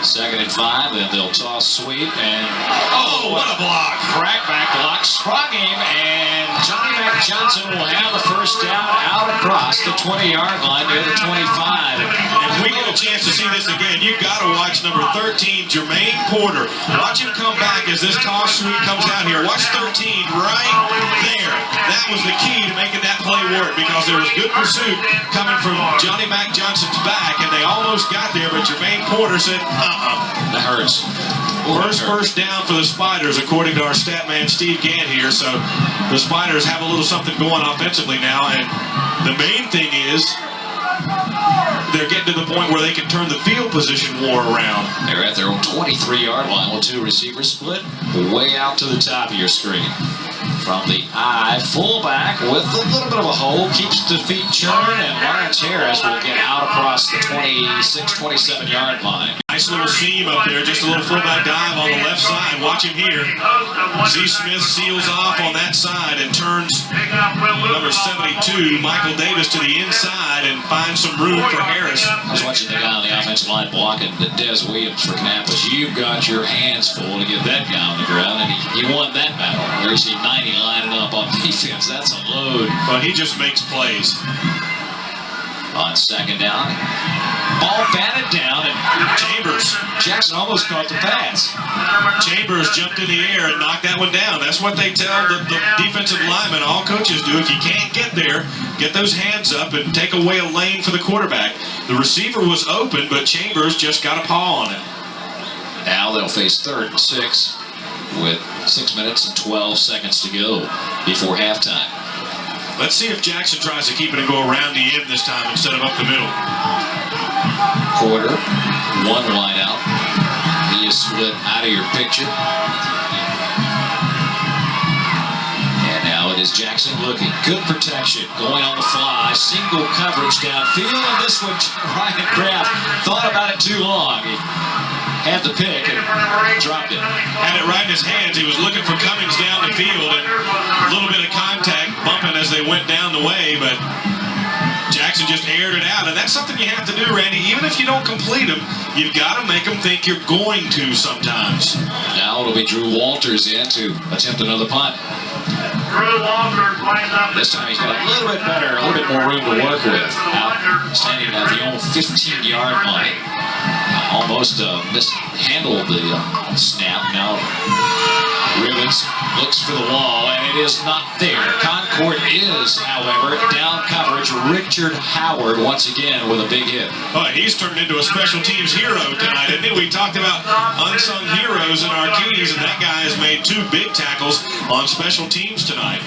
2nd and 5, then they'll toss sweep, and what a block! Crackback block, sprung him, and Johnny Mac Johnson will have the first down out across the 20-yard line near the 25. If we get a chance to see this again, you've got to watch number 13, Jermaine Porter. Watch him come back as this toss sweep comes out here. Watch 13 right there. That was the key to making that play work, because there was good pursuit coming from Johnny Mac Johnson's back, and they almost got there, but Jermaine Porter said, That hurts. First down for the Spiders, according to our stat man Steve Gant here. So the Spiders have a little something going offensively now, and the main thing is they're getting to the point where they can turn the field position war around. They're at their own 23-yard line with 2 receivers split way out to the top of your screen. From the I, fullback with a little bit of a hole, keeps the feet churning, and Lawrence Harris will get out across the 26, 27-yard line. Nice little seam up there, just a little fullback dive on the left side. Watch him here. Z. Smith seals off on that side and turns number 72, Michael Davis, to the inside and finds some room for Harris. I was watching the guy on the offensive line blocking the Des Williams for Kannapolis. You've got your hands full to get that guy on the ground, and he won that battle. Where you see 90 lining up on defense, that's a load. But he just makes plays. On 2nd down, ball batted down, and Jackson almost caught the pass. Chambers jumped in the air and knocked that one down. That's what they tell the defensive linemen, all coaches do. If you can't get there, get those hands up and take away a lane for the quarterback. The receiver was open, but Chambers just got a paw on it. Now they'll face 3rd and 6 with 6 minutes and 12 seconds to go before halftime. Let's see if Jackson tries to keep it and go around the end this time instead of up the middle. Quarter, 1 wide out. He is split out of your picture. And now it is Jackson looking. Good protection, going on the fly. Single coverage downfield, and this one, Ryan Kraft thought about it too long. He had the pick and dropped it. Had it right in his hands. He was looking for Cummings down the field, and a little bit of contact bumping as they went down the way, but Jackson just aired it out. And that's something you have to do, Randy. Even if you don't complete them, you've got to make them think you're going to sometimes. Now it'll be Drew Walters in to attempt another punt. This time he's got a little bit better, a little bit more room to work with. Out standing at the old 15-yard line. Almost mishandled the snap. Now Ribbons looks for the wall, and it is not there. Concord is, however, down coverage. Richard Howard once again with a big hit. Oh, he's turned into a special teams hero tonight, isn't he? We talked about unsung heroes in our keys, and that guy has made 2 big tackles on special teams tonight.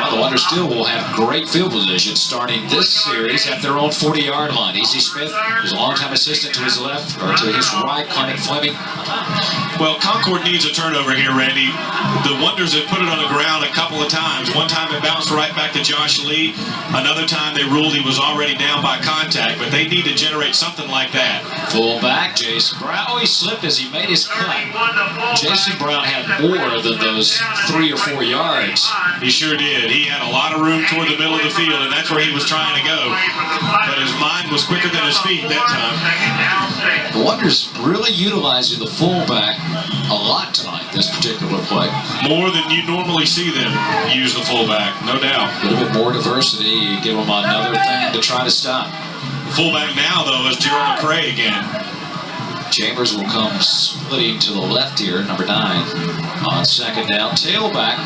Well, the Wonders still will have great field position starting this series at their own 40-yard line. E.C. Smith is a longtime assistant to his left, or to his right, Clement Fleming. Well, Concord needs a turnover here, Randy. The Wonders have put it on the ground a couple of times. One time it bounced right back to Josh Lee. Another time they ruled he was already down by contact, but they need to generate something like that. Fullback, Jason Brown. Oh, he slipped as he made his cut. Jason Brown had more than those 3 or 4 yards. He sure did. He he had a lot of room toward the middle of the field, and that's where he was trying to go. But his mind was quicker than his feet that time. The Wonders really utilizing the fullback a lot tonight, this particular play. More than you normally see them use the fullback, no doubt. A little bit more diversity, you give them another thing to try to stop. Fullback now, though, is Gerald McCray again. Chambers will come splitting to the left here, number 9. On second down, tailback,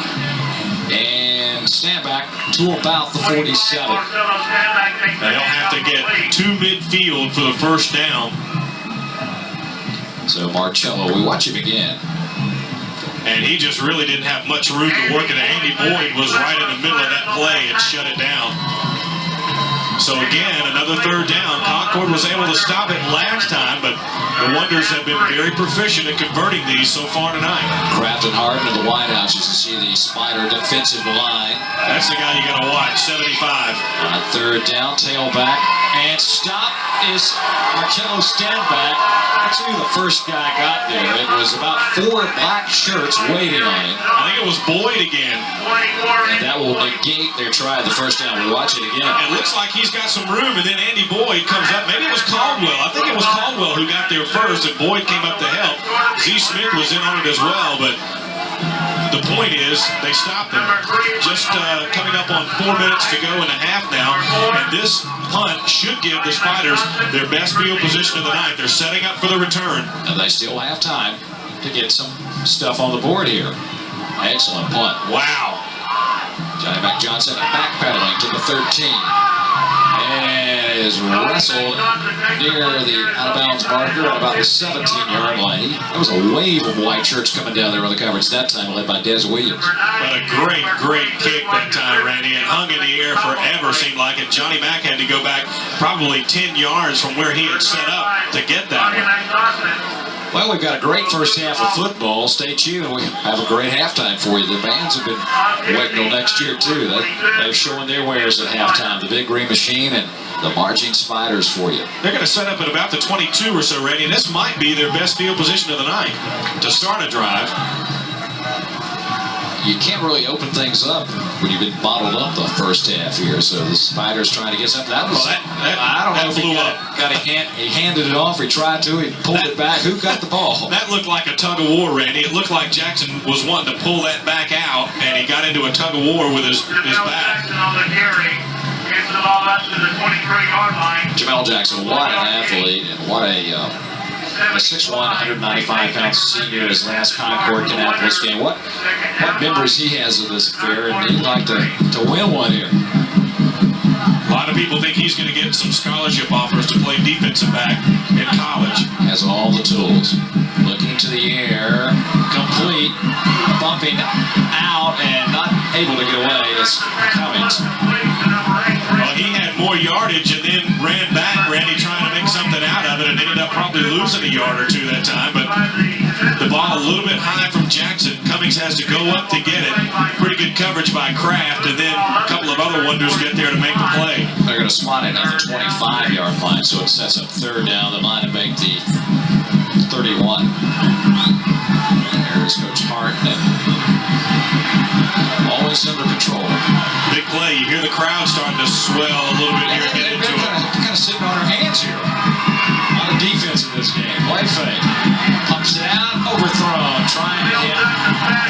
and stand back to about the 47. They'll have to get to midfield for the first down. So Marcello, we watch him again. And he just really didn't have much room to work it. Andy Boyd was right in the middle of that play and shut it down. So again, another third down. Concord was able to stop it last time, but the Wonders have been very proficient at converting these so far tonight. Kraft and Harden in the White House. You can see the Spider defensive line. That's the guy you got to watch, 75. On third down, tailback, and stop is Marcello Standback. Let's see who the first guy got there. It was about 4 black shirts waiting on him. I think it was Boyd again. And that will negate their try at the first down. We watch it again. It looks like he's got some room, and then Andy Boyd comes up. Maybe it was Caldwell. I think it was Caldwell who got there first, and Boyd came up to help. Z. Smith was in on it as well, but the point is they stopped him. Just coming up on 4 minutes to go and a half now, and this punt should give the Spiders their best field position of the night. They're setting up for the return. And they still have time to get some stuff on the board here. Excellent punt. Wow. Johnny Mac Johnson backpedaling to the 13. And is wrestled near the out-of-bounds marker at about the 17-yard line. That was a wave of white shirts coming down there on the coverage that time, led by Des Williams. But a great, great kick that time, Randy. It hung in the air forever, seemed like it. Johnny Mac had to go back probably 10 yards from where he had set up to get that one. Well, we've got a great first half of football. Stay tuned. We have a great halftime for you. The bands have been waiting till next year, too. They're showing their wares at halftime. The Big Green Machine and the Marching Spiders for you. They're going to set up at about the 22 or so, Randy. This might be their best field position of the night to start a drive. You can't really open things up when you've been bottled up the first half here. So the Spiders trying to get something. That was, I don't know if he he handed it off, he tried to, he pulled it back. Who got the ball? That looked like a tug of war, Randy. It looked like Jackson was wanting to pull that back out, and he got into a tug of war with his back. Jamel Jackson, what an athlete, and what a 6'1", 195-pound senior, his last Concord Kannapolis game. What memories he has of this affair, and he'd like to win one here. A lot of people think he's going to get some scholarship offers to play defensive back in college. Has all the tools. Looking to the air, complete, bumping out, and not able to get away is Cummings. Well, he had more yardage and then ran back, Randy, trying to make something out of it, and ended up probably losing a yard or two that time. But the ball a little bit high from Jackson. Cummings has to go up to get it. Pretty good coverage by Kraft, and then a couple of other Wonders get there to make the play. They're going to slot it at the 25-yard line, so it sets up third down the line to make the 31. There's Coach Hart, and always under control. Big play. You hear the crowd starting to swell a little bit here. Get into it. Kind of sitting on her hands here. A lot of defense in this game. Play fake. Pumps it out. Overthrown. Trying to hit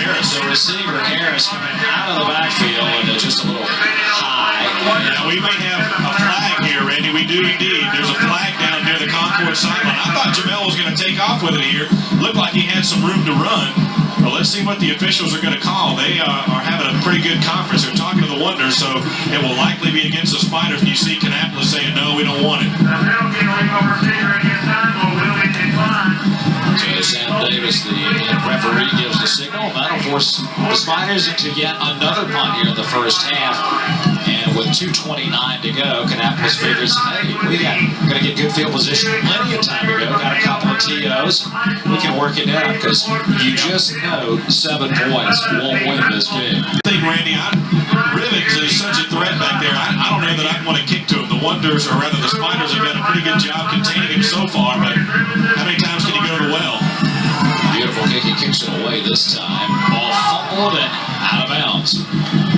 Harris. The receiver, Harris, coming out of the backfield and just a little high. Yeah, we may have a flag here, Randy. We do indeed. There's a flag down near the Concord sideline. I thought Jamel was going to take off with it here. Looked like he had some room to run. Well, let's see what the officials are going to call. They are having a pretty good conference. They're talking to the Wonders, so it will likely be against the Spiders. And you see Kannapolis saying, no, we don't want it. So Sam Davis, the referee, gives the signal. That'll force the Spiders into yet another punt here in the first half. And with 2:29 to go, Kannapolis figures, hey, we got going to get good field position plenty of time to go. Got a couple of TOs. We can work it out because you just know 7 points won't win this game. I think, Randy, Rivens is such a threat back there. I don't know that I'd want to kick to him. The Wonders, or rather the Spiders, have done a pretty good job containing him so far, but how many times can he go to the well? Beautiful kick. He kicks it away this time. Ball fumbled and out of bounds.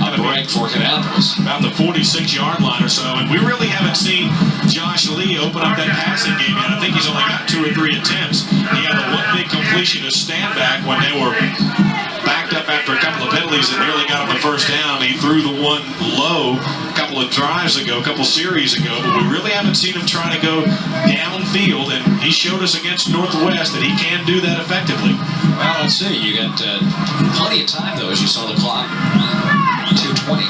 A break for Kannapolis. About the 46-yard line or so, and we really haven't seen Josh Lee open up that passing game yet. I think he's only got 2 or 3 attempts. He had the one big completion to stand back when they were backed up after a couple of penalties that nearly got him the first down. He threw the one low a couple of drives ago, a couple series ago, but we really haven't seen him try to go downfield, and he showed us against Northwest that he can do that effectively. Well, let's see. You got plenty of time, though, as you saw the clock. 2:20.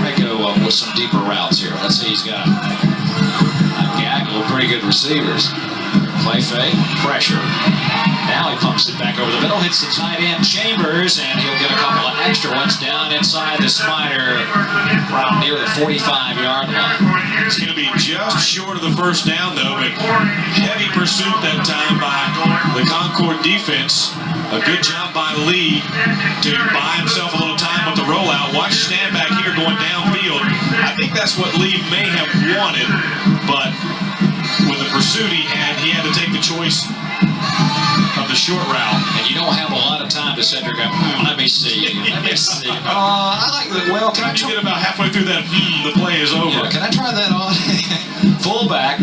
Might go with some deeper routes here. Let's see. He's got a gaggle of pretty good receivers. Play fake, pressure. Now he pumps it back over the middle, hits the tight end Chambers, and he'll get a couple of extra ones down inside the Spider, right near the 45-yard line. It's going to be just short of the first down, though, but heavy pursuit that time by the Concord defense. A good job by Lee to buy himself a little time with the rollout. Watch stand back here going downfield. I think that's what Lee may have wanted, but with the pursuit he had to take the choice of the short route. And you don't have a lot of time to sit there and go, let me see. I like that. Well, can I You try? get about halfway through that, the play is over. Yeah, can I try that on? Fullback.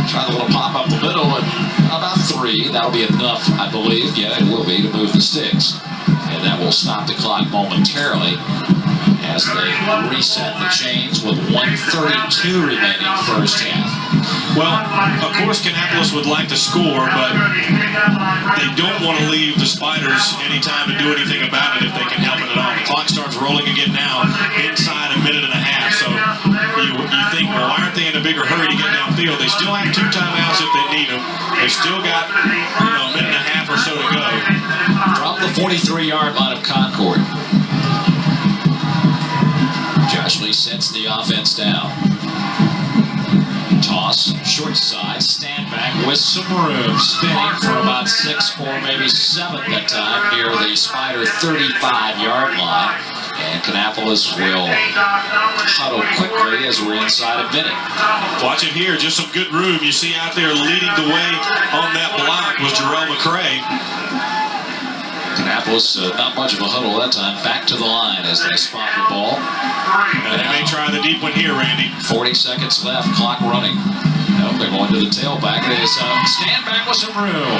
Try the little pop up the middle and about 3. That'll be enough, I believe. Yeah, it will be to move the sticks. And that will stop the clock momentarily as they reset the chains with 1:32 remaining first half. Well, of course, Kannapolis would like to score, but they don't want to leave the Spiders any time to do anything about it if they can help it at all. The clock starts rolling again now, inside a minute and a half. So you think, well, why aren't they in a bigger hurry to get downfield? They still have 2 timeouts if they need them. They've still got a minute and a half or so to go. From the 43-yard line of Concord. Josh Lee sets the offense down. Toss, short side, stand back with some room, spinning for about 6 or maybe 7 that time near the Spider 35-yard line. And Kannapolis will huddle quickly as we're inside a minute. Watch it here, just some good room. You see out there leading the way on that block was Jarrell McCray. Kannapolis, not much of a huddle that time. Back to the line as they spot the ball. And they may try the deep one here, Randy. 40 seconds left, clock running. Nope, they're going to the tailback. It is stand back with some room.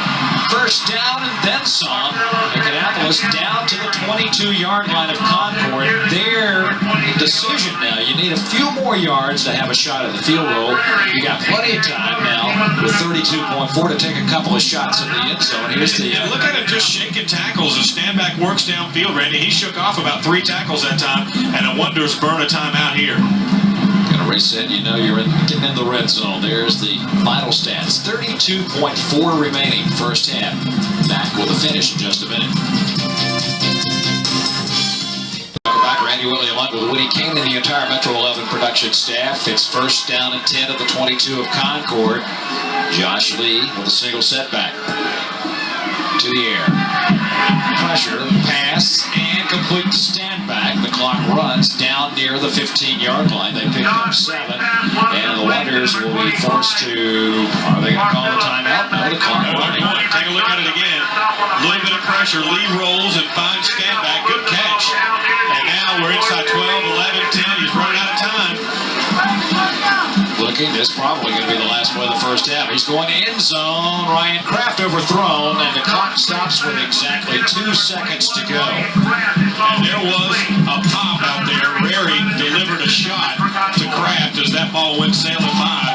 First down and then some. And Kannapolis down to the 22-yard line of Concord. Their decision now. You need a few more yards to have a shot at the field goal. You got plenty of time now with 32.4 to take a couple of shots in the end zone. Here's the Look at him just shaking tackles as stand back works downfield, Randy. He shook off about 3 tackles that time, and I wonder if burn a timeout here. Gonna reset, you know you're getting in the red zone. There's the final stats. 32.4 remaining first half. Back with a finish in just a minute. Welcome back, Randy Whitley along with Woody King and the entire Metro 11 production staff. It's first down and 10 at the 22 of Concord. Josh Lee with a single setback. To the air. Pressure, pass, and complete to stand back. The clock runs down near the 15-yard line. They picked up 7, and the Wonders will be forced to, are they going to call the timeout? No, the clock running. Take a look at it again. A little bit of pressure. Lee rolls and finds stand back. Good catch. And now we're inside 12, 11, 10. He's running out of time. Looking, this is probably going to be the last play of the first half. He's going to end zone. Ryan Kraft overthrown, and the clock stops with exactly 2 seconds to go. And there was a pop out there. Rary delivered a shot to Kraft as that ball went sailing by.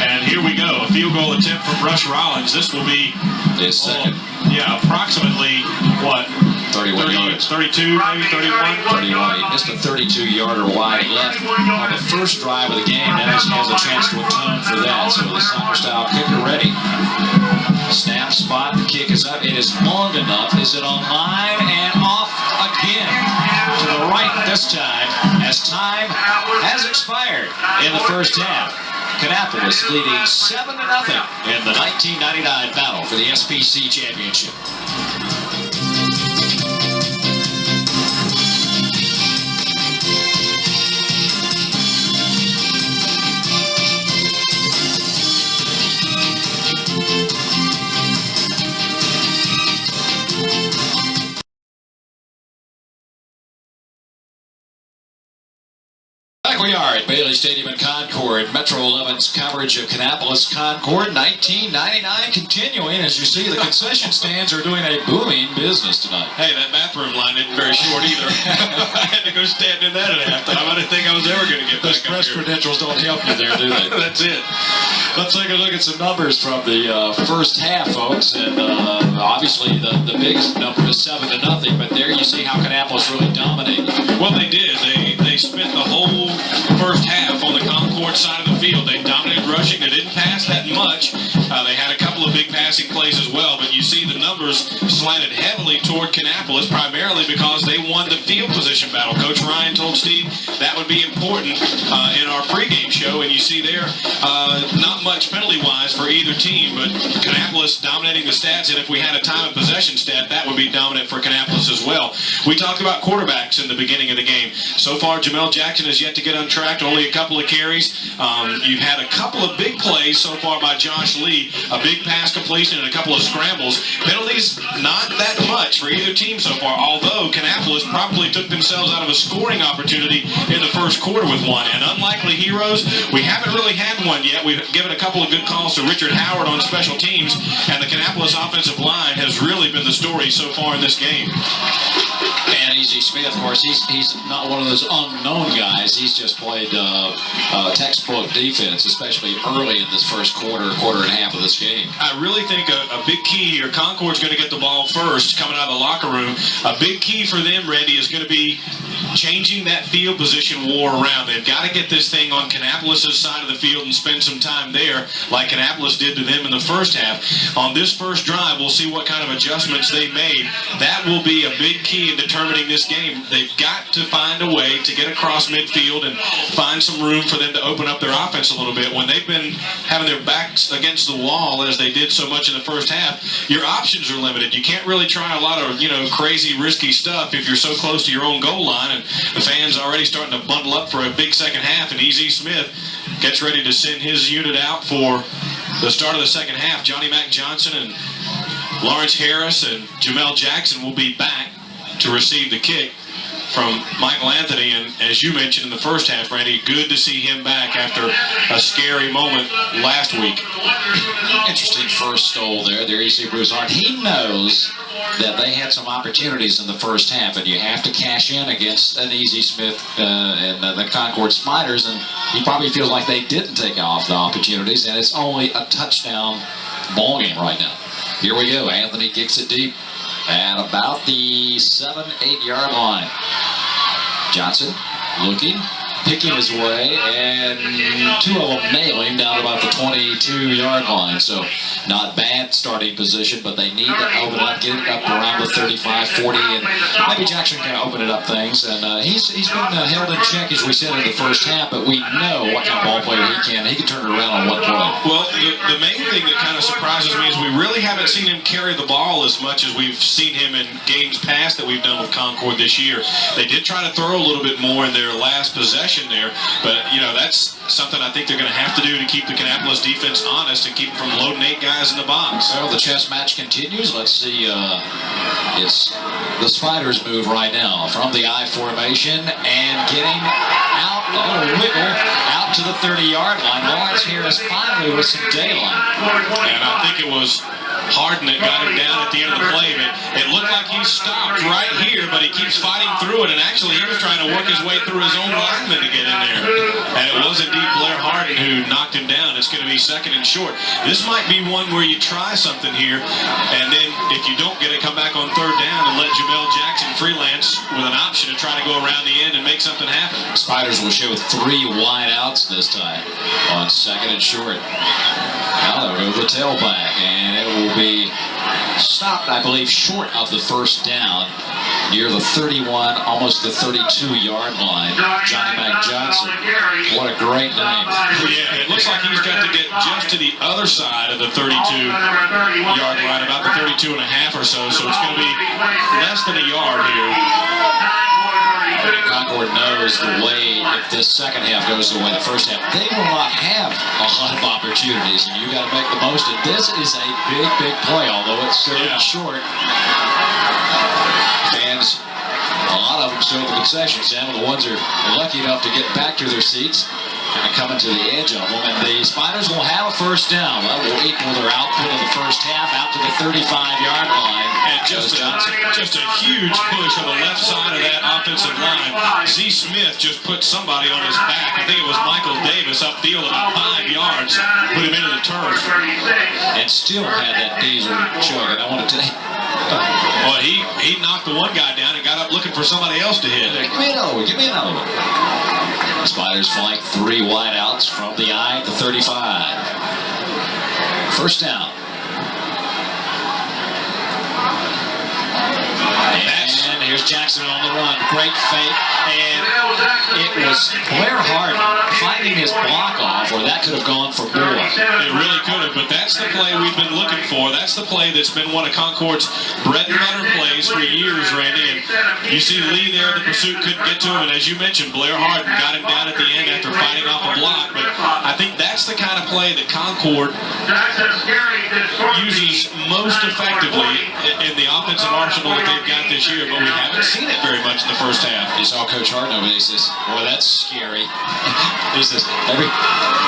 And here we go. A field goal attempt from Rush Rollins. This will be His second. Approximately, what? 31 yards. 32, maybe 31? 31. He missed a 32-yarder wide left on the first drive of the game. Now he has a chance to atone for that. So the soccer-style kicker ready. Snap, spot, the kick is up. It is long enough. Is it on line and off again? To the right this time, as time has expired in the first half. Kannapolis leading 7-0 in the 1999 battle for the SPC championship. we are at Bailey Stadium in Concord. Metro 11's coverage of Kannapolis Concord 1999 continuing. As you see, the concession stands are doing a booming business tonight. Hey, that bathroom line isn't very short either. I had to go stand in that at halftime. I didn't think I was ever going to get Those back up press here. credentials don't help you there, do they? That's it. Let's take a look at some numbers from the first half, folks. And obviously the biggest number is 7-0, but there you see how Kannapolis really dominated. Well, they did. They spent the whole first half on the Concord side of the field. They dominated rushing. They didn't pass that much. They had a couple of big passing plays as well, but you see the numbers slanted heavily toward Kannapolis, primarily because they won the field position battle. Coach Ryan told Steve that would be important in our pregame show, and you see there not much penalty-wise for either team, but Kannapolis dominating the stats, and if we had a time of possession stat, that would be dominant for Kannapolis as well. We talked about quarterbacks in the beginning of the game. So far, Jamel Jackson has yet to get untracked, only a couple of carries. You've had a couple of big plays so far by Josh Lee, a big pass completion and a couple of scrambles. Penalties, not that much for either team so far, although Kannapolis probably took themselves out of a scoring opportunity in the first quarter with one. And unlikely heroes, we haven't really had one yet. We've given a couple of good calls to Richard Howard on special teams, and the Kannapolis offensive line has really been the story so far in this game. And E.Z. Smith, of course, he's not one of those unknown guys. He's just played textbook defense, especially early in this first quarter and a half of this game. I really think a big key here, Concord's going to get the ball first coming out of the locker room. A big key for them, Randy, is going to be changing that field position war around. They've got to get this thing on Kannapolis' side of the field and spend some time there like Kannapolis did to them in the first half. On this first drive, we'll see what kind of adjustments they made. That will be a big key in determining this game. They've got to find a way to get across midfield and find some room for them to open up their offense a little bit. When they've been having their backs against the wall as they did so much in the first half, your options are limited. You can't really try a lot of, crazy, risky stuff if you're so close to your own goal line, and the fans already starting to bundle up for a big second half, and E.Z. Smith gets ready to send his unit out for the start of the second half. Johnny Mac Johnson and Lawrence Harris and Jamel Jackson will be back to receive the kick from Michael Anthony, and as you mentioned in the first half, Randy, good to see him back after a scary moment last week. Interesting first stole there E.C. Broussard. He knows that they had some opportunities in the first half, and you have to cash in against an E.Z. Smith and the Concord Spiders, and he probably feels like they didn't take off the opportunities, and it's only a touchdown ball game right now. Here we go. Anthony kicks it deep at about the 7-8 yard line. Johnson looking, picking his way, and two of them nailing down to about the 22-yard line. So not bad starting position, but they need to open it up, get it up around the 35, 40, and maybe Jackson can open it up things. And he's been held in check, as we said, in the first half, but we know what kind of ball player he can. He can turn it around on one play. Well, the main thing that kind of surprises me is we really haven't seen him carry the ball as much as we've seen him in games past that we've done with Concord this year. They did try to throw a little bit more in their last possession there, but that's something I think they're going to have to do to keep the Kannapolis defense honest and keep them from loading 8 guys in the box. Well, the chess match continues. Let's see. It's the Spiders move right now from the I formation and getting out, a little wiggle, out to the 30-yard line. Lawrence Harris finally with some daylight. And I think it was Harden that got him down at the end of the play, but it looked like he stopped right here, but he keeps fighting through it, and actually he was trying to work his way through his own lineman to get in there. And it was indeed Blair Harden who knocked him down. It's going to be second and short. This might be one where you try something here, and then if you don't get it, come back on third down and let Jamel Jackson freelance with an option to try to go around the end and make something happen. Spiders will show 3 wide outs this time on second and short. Now they'll go the tailback, and it will be stopped, I believe, short of the first down, near the 31, almost the 32-yard line. Johnny Mac Johnson, what a great name. Yeah, it looks like he's got to get just to the other side of the 32-yard line, about the 32 and a half or so, so it's going to be less than a yard here. Concord knows the way, if this second half goes the way the first half, they will not have a lot of opportunities, and you got to make the most of it. This is a big, big play, although it's third and short. Fans A lot of them still at the concession stand, but the ones who are lucky enough to get back to their seats kind of coming to the edge of them. And the Spiders will have a first down. That will equal their output of the first half out to the 35-yard line. And just a huge push on the left side of that offensive line. Z. Smith just put somebody on his back. I think it was Michael Davis upfield about 5 yards. Put him into the turf. And still had that diesel chug. And I want to tell you, Well, he knocked the one guy down and got up looking for somebody else to hit. give me another one. Give me another one. Spiders flank 3 wideouts from the I at the 35. First down. And here's Jackson on the run. Great fake. And it was Blair Hart fighting his block off, or that could have gone for more. It really could have, but that's the play we've been looking for. That's the play that's been one of Concord's bread and butter plays for years, Randy. And you see Lee there in the pursuit, couldn't get to him. And as you mentioned, Blair Hart got him down at the end after fighting off a block. But I think that's the kind of play that Concord uses most effectively in the offensive arsenal that they've got this year. But we haven't seen it very much in the first half. You saw Coach Hart over there. He says, boy, that's scary. He says,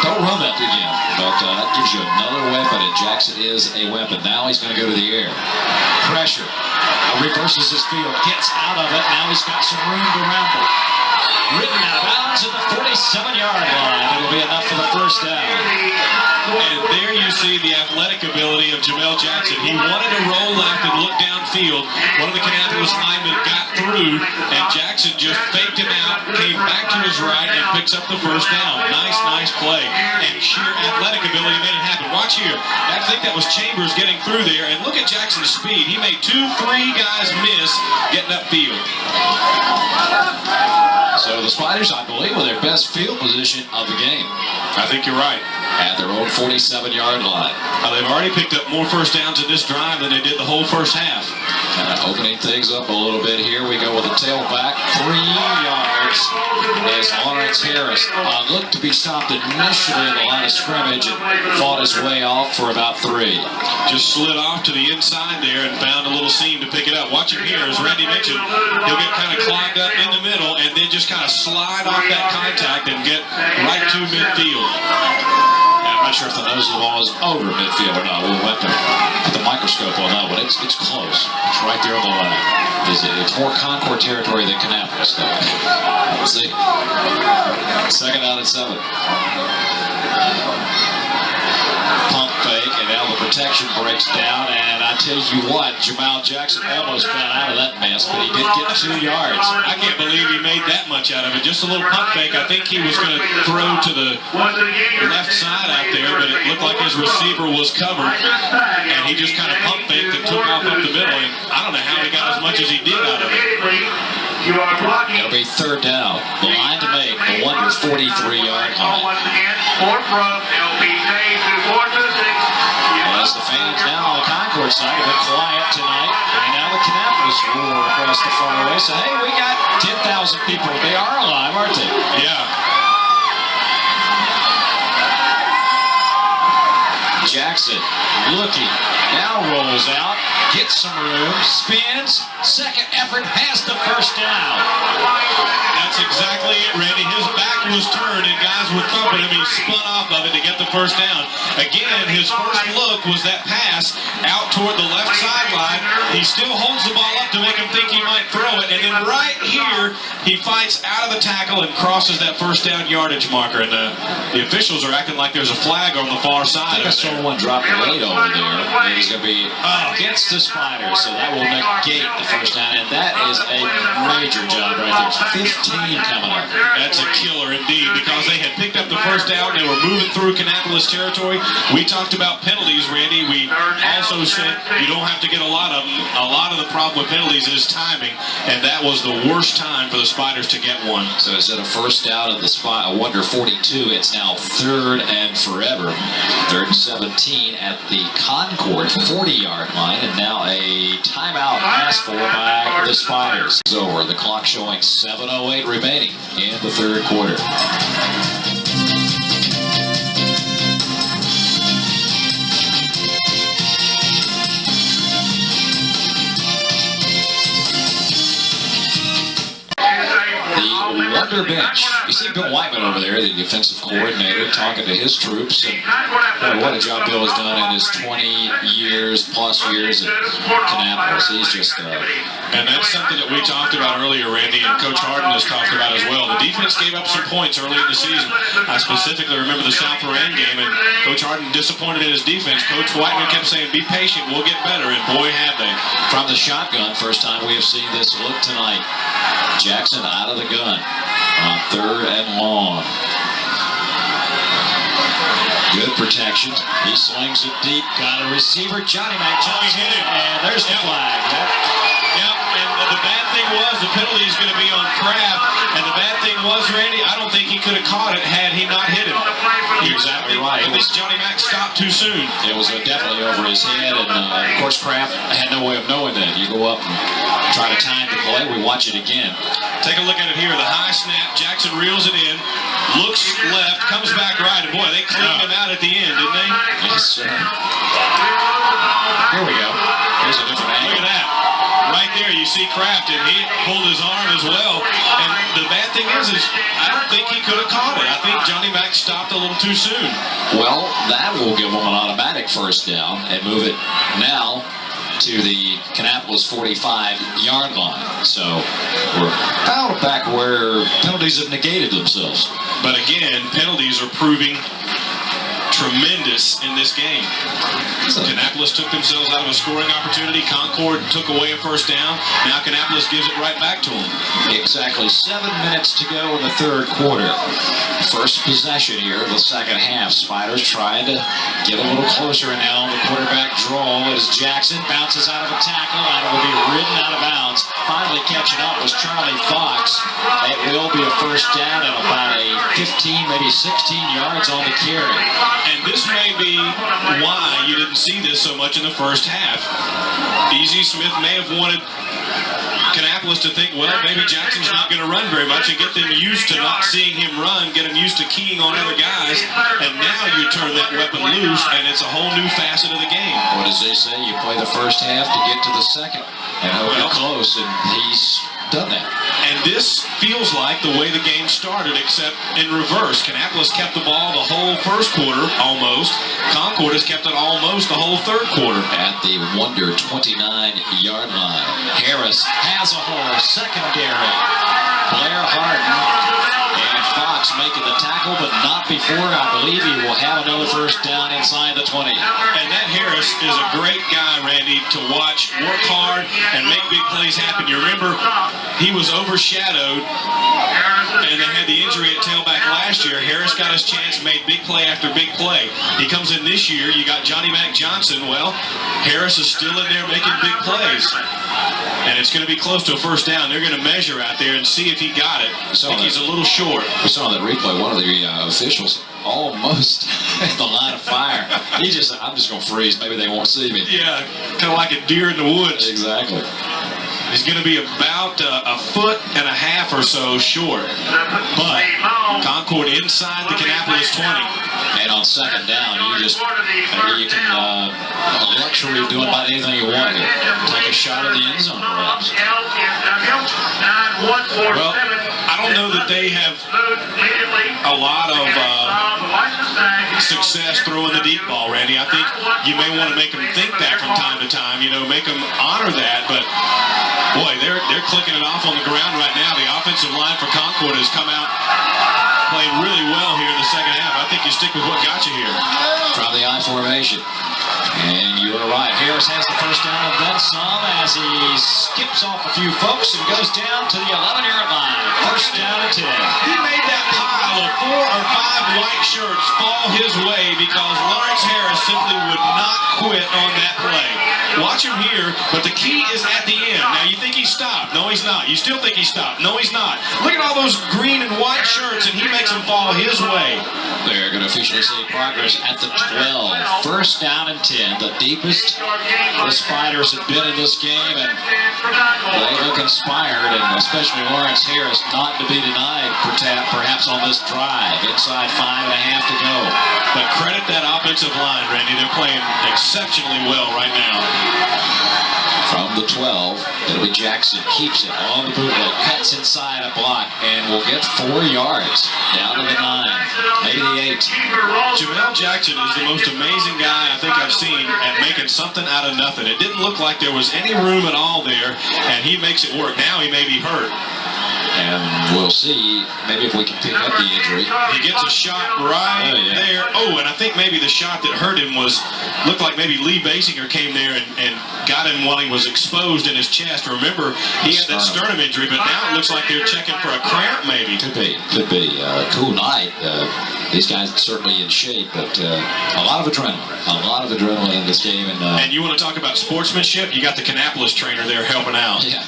don't run that again. But that gives you another weapon, and Jackson is a weapon. Now he's going to go to the air. Pressure. Reverses his field. Gets out of it. Now he's got some room to ramble. Ridden out of bounds at the 47-yard line. It'll be enough for the first down. And there you see the athletic ability of Jamel Jackson. He wanted to roll left and look downfield. One of the Kannapolis linemen got through, and Jackson just faked him out, came back to his right, and picks up the first down. Nice play. And sheer athletic ability made it happen. Watch here. I think that was Chambers getting through there, and look at Jackson's speed. He made 2-3 guys miss getting upfield. So the Spiders, I believe, with their best field position of the game. I think you're right. At their own 47-yard line. They've already picked up more first downs in this drive than they did the whole first half. Kind of opening things up a little bit here. We go with a tailback, 3 yards as Lawrence Harris looked to be stopped initially in the line of scrimmage and fought his way off for about 3. Just slid off to the inside there and found a little seam to pick it up. Watch him here, as Randy mentioned, he'll get kind of clogged up in the middle and then just kind of slide off that contact and get right to midfield. I'm not sure if the nose of the ball is over midfield or not. We'll have to put the microscope on that one. It's close. It's right there on the line. It's more Concord territory than Kannapolis, though. Let's see. Second down and 7. Pump fake, and now the protection breaks down. And I tell you what, Jamal Jackson almost got out of that mess, but he did get 2 yards. I can't believe he made that much out of it. Just a little pump fake. I think he was going to throw to the left side out there, but it looked like his receiver was covered, and he just kind of pump faked and took off up the middle. And I don't know how he got as much as he did out of it. It'll be third down. The line to make, the Wonder 43-yard line. As the fans now on the Concord side have been quiet tonight, and now the Kannapolis roar across the fairway. So, hey, we got 10,000 people. They are alive, aren't they? Yeah. Jackson looking, now rolls out, gets some room, spins, second effort, has the first down. That's exactly it, Randy. His back was turned and guys were thumping him. He spun off of it to get the first down. Again, his first look was that pass out toward the left sideline. He still holds the ball up to make him think he might throw it. And then right here, he fights out of the tackle and crosses that first down yardage marker. And the officials are acting like there's a flag on the far side. I saw one drop the weight over there. He's going to be against the Spiders, so that will negate the first down. And that is a major job right there. 15 coming up. That's a killer indeed, because they had picked up the first down. They were moving through Kannapolis territory. We talked about penalties, Randy. We also said you don't have to get a lot of them. A lot of the problem with penalties is timing, and that was the worst time for the Spiders to get one. So instead of first down at the Wonder 42, it's now third and forever. Third and 17 at the Concord 40-yard line, and now a timeout asked for by the Spiders. It's over. The clock showing 7:08 remaining in the third quarter. their bench. You see Bill Whiteman over there, the defensive coordinator, talking to his troops. And boy, what a job Bill has done in his 20 plus years at Kannapolis. He's just... And that's something that we talked about earlier, Randy, and Coach Harden has talked about as well. The defense gave up some points early in the season. I specifically remember the South Lorraine game, and Coach Harden disappointed in his defense. Coach Whiteman kept saying, be patient, we'll get better, and boy, have they. From the shotgun, first time we have seen this look tonight. Jackson out of the gun on 3rd and long. Good protection. He swings it deep. Got a receiver. Johnny Mac Johnson. And there's the flag. Yep, and the bad thing was the penalty is going to be on Kraft. And the bad thing was, Randy, I don't think he could have caught it had he not hit him. You're exactly right. I think Johnny Mac stopped too soon. It was definitely over his head, and of course Kraft had no way of knowing that. You go up and try to time the play. We watch it again. Take a look at it here. The high snap. Jackson reels it in, looks left, comes back right, and boy, they cleaned him out at the end, didn't they? Yes, sir. Here we go. Here's a different angle. Look at that. Right there, you see Kraft, and he pulled his arm as well. And the bad thing is I don't think he could have caught it. I think Johnny Mac stopped a little too soon. Well, that will give them an automatic first down and move it now to the Kannapolis 45-yard line. So we're about back where penalties have negated themselves. But again, penalties are proving tremendous in this game. Kannapolis took themselves out of a scoring opportunity. Concord took away a first down. Now Kannapolis gives it right back to them. Exactly 7 minutes to go in the 3rd quarter. First possession here of the 2nd half. Spiders trying to get a little closer, and now the quarterback draw as Jackson bounces out of a tackle and will be ridden out of bounds. Finally catching up was Charlie Fox. It will be a first down and about a 15, maybe 16 yards on the carry. And this may be why you didn't see this so much in the first half. E.Z. Smith may have wanted Kannapolis to think, well, maybe Jackson's not going to run very much, and get them used to not seeing him run, get them used to keying on other guys, and now you turn that weapon loose, and it's a whole new facet of the game. What does they say? You play the first half to get to the second, and hope you're close, and he's done that. And this feels like the way the game started, except in reverse. Kannapolis kept the ball the whole first quarter, almost. Concord has kept it almost the whole 3rd quarter. At the Wonder 29-yard line. Harris has a hole, secondary. Blair Harden and Fox making the tackle, but not before. I believe he will have another first down inside the 20. And that Harris is a great guy, Randy, to watch, work hard, and make big plays happen. You remember, he was overshadowed, and they had the injury at tailback last year. Harris got his chance, made big play after big play. He comes in this year, you got Johnny Mac Johnson. Well, Harris is still in there making big plays. And it's going to be close to a first down. They're going to measure out there and see if he got it. I think he's a little short. We saw that replay. One of the officials almost at the line of fire. I'm just going to freeze. Maybe they won't see me. Yeah, kind of like a deer in the woods. Exactly. He's going to be about a foot and a half or so short. But Concord inside the Kannapolis 20. And on second down, you can a luxury of doing about anything you want here. Take a shot at the end zone, perhaps. Well, I don't know that they have a lot of success throwing the deep ball, Randy. I think you may want to make them think that from time to time, make them honor that. But, boy, they're clicking it off on the ground right now. The offensive line for Concord has come out, played really well here in the second half. I think you stick with what got you here. From the I formation. And you are right. Harris has the first down and then some as he skips off a few folks and goes down to the 11-yard line. First down and 10. He made that pile of 4 or 5 white shirts fall his way because Lawrence Harris simply would not quit on that play. Watch him here, but the key is at the end. Now, you think he stopped. No, he's not. You still think he stopped. No, he's not. Look at all those green and white shirts, and he makes them fall his way. They're going to officially say progress at the 12. First down and 10. The deepest the Spiders have been in this game, and they look inspired, and especially Lawrence Harris not to be denied perhaps on this drive. Inside 5.5 to go. But credit that offensive line, Randy. They're playing exceptionally well right now. From the 12, it'll be Jackson. Keeps it on the bootleg. Cuts inside a block and will get 4 yards. Down to the 9, maybe the 8. Jamel Jackson is the most amazing guy I think I've seen at making something out of nothing. It didn't look like there was any room at all there, and he makes it work. Now he may be hurt. And we'll see maybe if we can pick up the injury. He gets a shot right there. Oh, and I think maybe the shot that hurt him looked like maybe Lee Basinger came there and got him while he was exposed in his chest. Remember, he had that sternum injury, but now it looks like they're checking for a cramp maybe. Could be. Cool night. These guys are certainly in shape, but a lot of adrenaline in this game. And you want to talk about sportsmanship? You got the Kannapolis trainer there helping out. Yeah.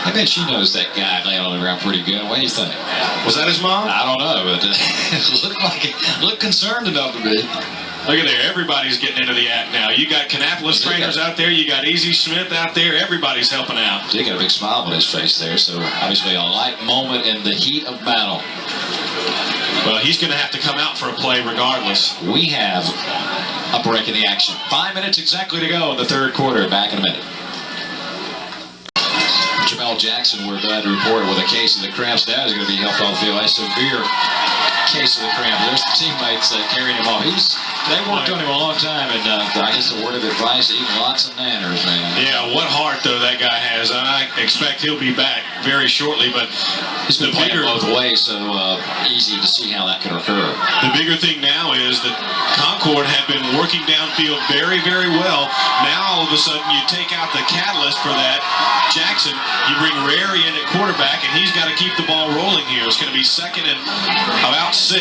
I bet she knows that guy laying on the ground pretty good. What do you think? Was that his mom? I don't know, but it looked concerned enough to be. Look at there. Everybody's getting into the act now. You got Kannapolis trainers out there. You got Easy Smith out there. Everybody's helping out. He got a big smile on his face there, so obviously a light moment in the heat of battle. Well, he's going to have to come out for a play regardless. We have a break in the action. 5 minutes exactly to go in the third quarter. Back in a minute. Jamel Jackson, we're glad to report, with a case of the cramps. That is going to be helped off the field. A severe case of the cramps. There's the teammates carrying him off. They worked on him a long time, and I guess a word of advice, eat lots of nanners, man. Yeah, what heart, though, that guy has. And I expect he'll be back very shortly, but he's been playing both ways, so easy to see how that can occur. The bigger thing now is that Concord had been working downfield very, very well. Now, all of a sudden, you take out the catalyst for that, Jackson. You bring Rary in at quarterback, and he's got to keep the ball rolling here. It's going to be second and about 6.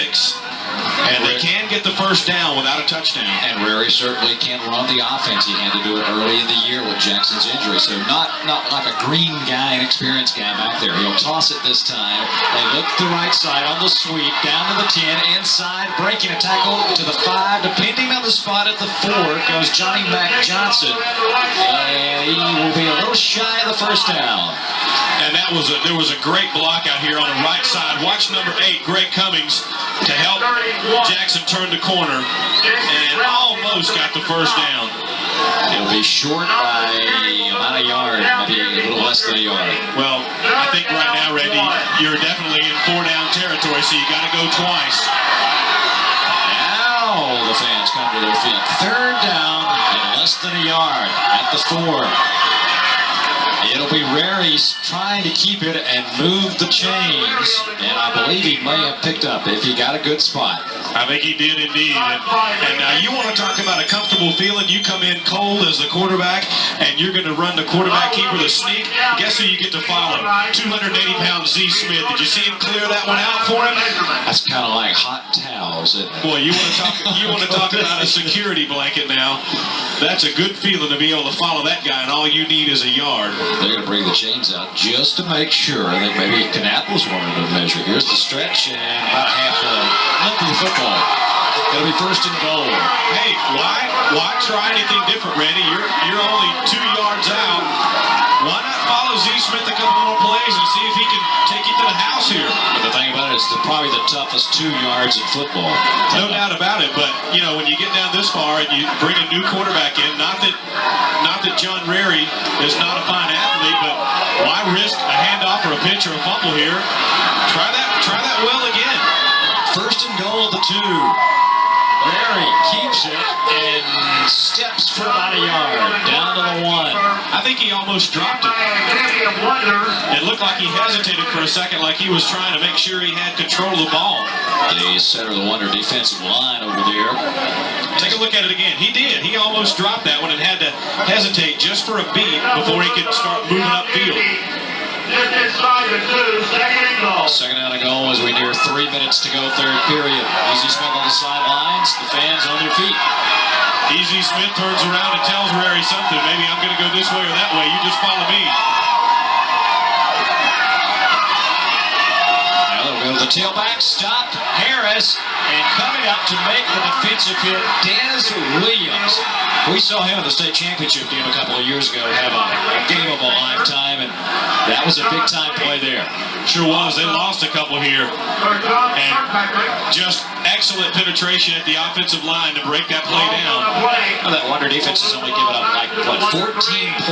And they can get the first down without a touchdown. And Rary certainly can run the offense. He had to do it early in the year with Jackson's injury. So not like a green guy, an experienced guy back there. He'll toss it this time. They look to the right side on the sweep, down to the 10, inside, breaking a tackle to the 5. Depending on the spot at the 4 goes Johnny Mac Johnson. And he will be a little shy of the first down. And there was a great block out here on the right side. Watch number 8, Greg Cummings, to help Jackson turn the corner, and almost got the first down. It'll be short by about a yard, maybe a little less than a yard. Well, I think right now, Randy, you're definitely in 4-down territory, so you got to go twice. Now the fans come to their feet. Third down and less than a yard at the 4. It'll be Rary trying to keep it and move the chains, and I believe he may have picked up if he got a good spot. I think he did indeed. And now you want to talk about a comfortable feeling. You come in cold as the quarterback, and you're going to run the quarterback keeper the sneak. Guess who you get to follow? 280-pound Z Smith. Did you see him clear that one out for him? That's kind of like hot towels, isn't it? Boy, you want to talk about a security blanket now. That's a good feeling to be able to follow that guy, and all you need is a yard. They're going to bring the chains out just to make sure. I think maybe Kannapolis wanted to measure. Here's the stretch, and about half the length of the football. It'll be first and goal. Hey, why try anything different, Randy? You're only 2 yards out. Why not follow Z Smith a couple more plays and see if he can take you to the house here? But the thing about it is probably the toughest 2 yards in football. No doubt about it, but you know, when you get down this far and you bring a new quarterback in, not that John Rary is not a fine athlete, but why risk a handoff or a pitch or a fumble here? Try that well again. First and goal of the 2. Rary keeps it and steps for about a yard down to the 1. I think he almost dropped it. It looked like he hesitated for a second, like he was trying to make sure he had control of the ball. The center of the Wonder defensive line over there. Take a look at it again. He did. He almost dropped that one and had to hesitate just for a beat before he could start moving upfield. Second down and goal as we near 3 minutes to go, third period. Easy Smith on the sidelines, the fans on their feet. Easy Smith turns around and tells Rary something. Maybe I'm going to go this way or that way. You just follow me. Now they'll go to the tailback. Stopped. Harris Cabarrus, and coming up to make the defensive hit, Des Williams. We saw him at the state championship game a couple of years ago have a game of a lifetime, and that was a big-time play there. Sure was. They lost a couple here. And just excellent penetration at the offensive line to break that play down. Well, that Wonder defense has only given up, 14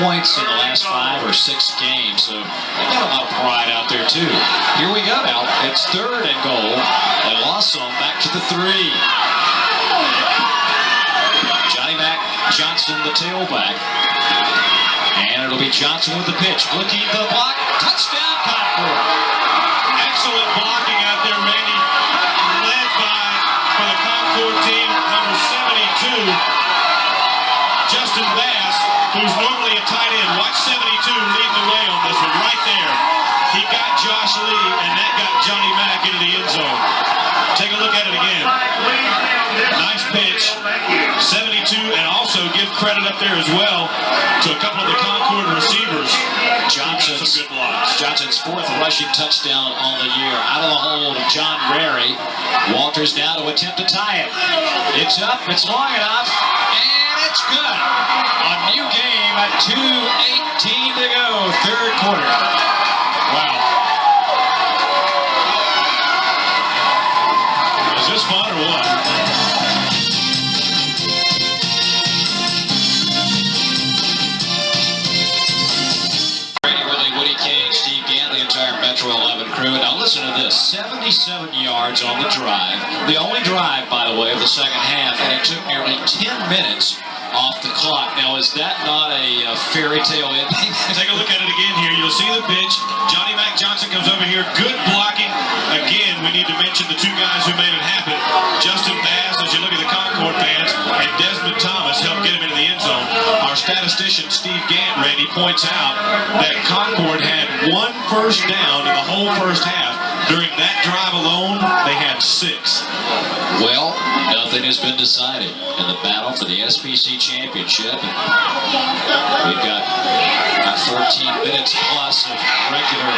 points in the last 5 or 6 games, so they've got a lot of pride out there, too. Here we go now. It's 3rd and goal. They lost some back to the 3. Johnny Mac Johnson, the tailback. And it'll be Johnson with the pitch. Looking to the block. Touchdown, Concord. Excellent blocking out there, Randy. Led by, for the Concord team, number 72, Justin Bass, who's normally a tight end. Watch 72 leading the way on this one, right there. He got Josh Lee, and that got Johnny Mack into the end zone. Take a look at it again. Nice pitch. 72, and also give credit up there as well to a couple of the Concord receivers. Johnson's 4th rushing touchdown on the year. Out of the hold of John Rary. Walters now to attempt to tie it. It's up, it's long enough, and it's good. A new game at 2:18 to go, 3rd quarter. Wow. Is this fun or what? Metro 11 crew. Now listen to this, 77 yards on the drive. The only drive, by the way, of the second half, and it took nearly 10 minutes off the clock. Now, is that not a fairy tale ending? Take a look at it again here. You'll see the pitch. Johnny Mac Johnson comes over here. Good blocking. Again, we need to mention the 2 guys who made it happen. Justin Bass, as you look at the Concord fans, and Desmond Thomas helped get him into the end zone. Our statistician, Steve Gant, Randy, points out that Concord had 1 first down in the whole first half. During that drive alone, they had 6. Well, nothing has been decided in the battle for the SBC championship. We've got 14 minutes plus of regular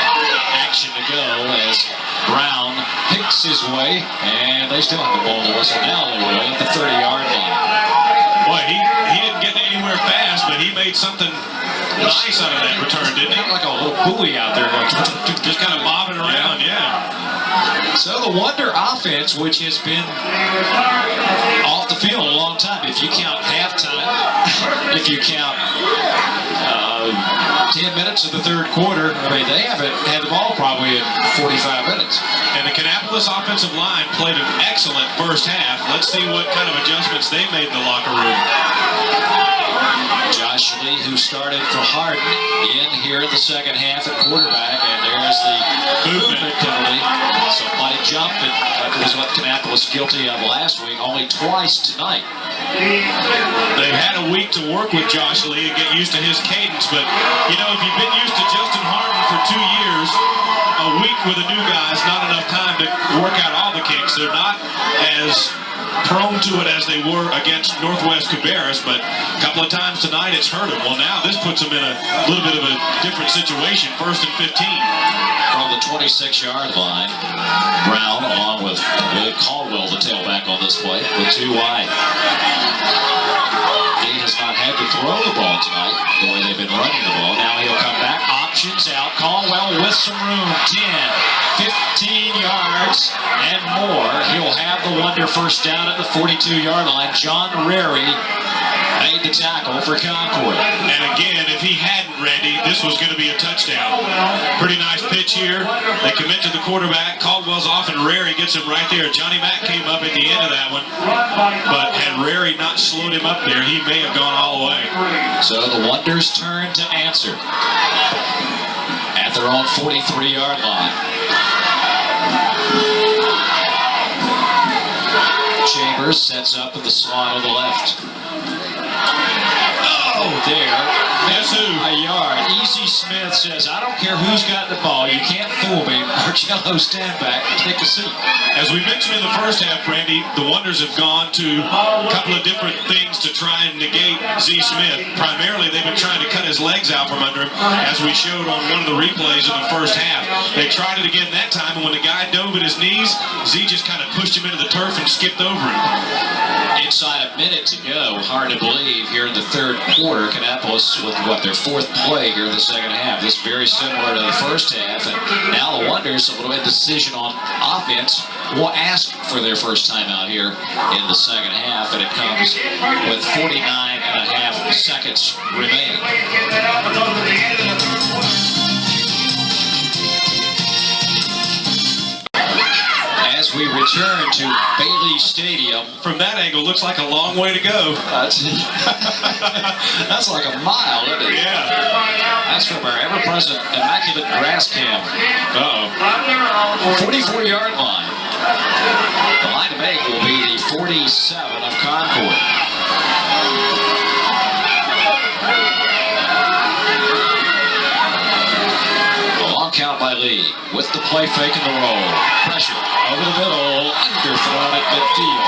action to go as Brown picks his way, and they still have the ball to whistle. Now they will at the 30-yard line. Boy, he didn't get anywhere fast, but he made something nice out of that return, didn't he? Like a little buoy out there going, just kind of bobbing around, yeah. So the Wonder offense, which has been off the field a long time, if you count halftime, if you count 10 minutes of the 3rd quarter, I mean, they haven't had the ball probably in 45 minutes. And the Kannapolis offensive line played an excellent first half. Let's see what kind of adjustments they made in the locker room. Josh Lee, who started for Hardin, in here in the second half at quarterback, and there's the movement penalty. Somebody jumped, and that was what Kannapolis guilty of last week, only twice tonight. They've had a week to work with Josh Lee and get used to his cadence, but, you know, if you've been used to Justin Hardin for 2 years, a week with a new guy is not enough time to work out all the kinks. They're not as prone to it as they were against Northwest Cabarrus, but a couple of times tonight it's hurt them. Well, now this puts them in a little bit of a different situation, 1st and 15. From the 26-yard line, Brown, along with Willie Caldwell, the tailback on this play, with 2 wide. He has not had to throw the ball tonight the way they've been running the ball. Now he'll come back, options out. Caldwell with some room, 10, 15 yards and more. He'll have the Wonder first down at the 42-yard line. John Rary made the tackle for Concord. And again, if he hadn't, Randy, this was going to be a touchdown. Pretty nice pitch here. They commit to the quarterback. Caldwell's off, and Rary gets him right there. Johnny Mack came up at the end of that one, but had Rary not slowed him up there, he may have gone all the way. So the Wonders turn to answer at their own 43-yard line. Chambers sets up with the slot on the left. there. Guess who? A yard. E.C. Smith says, I don't care who's got the ball. You can't fool me. Marcello, stand back. Take a seat. As we mentioned in the first half, Randy, the Wonders have gone to a couple of different things to try and negate Z. Smith. Primarily, they've been trying to cut his legs out from under him, as we showed on one of the replays in the first half. They tried it again that time, and when the guy dove at his knees, Z just kind of pushed him into the turf and skipped over him. Inside a minute to go. Hard to believe here in the third quarter. Kannapolis with their fourth play here in the second half. This very similar to the first half. And now the Wonders, a little indecision on offense, will ask for their first timeout here in the second half. And it comes with 49.5 seconds remaining. As we return to Bailey Stadium. From that angle, looks like a long way to go. That's like a mile, isn't it? Yeah. That's from our ever-present immaculate grass cam. Uh-oh. 44-yard line. The line to make will be the 47 of Concord. A long count by Lee. With the play fake and the roll. Pressure. Over the middle. Underthrown at midfield.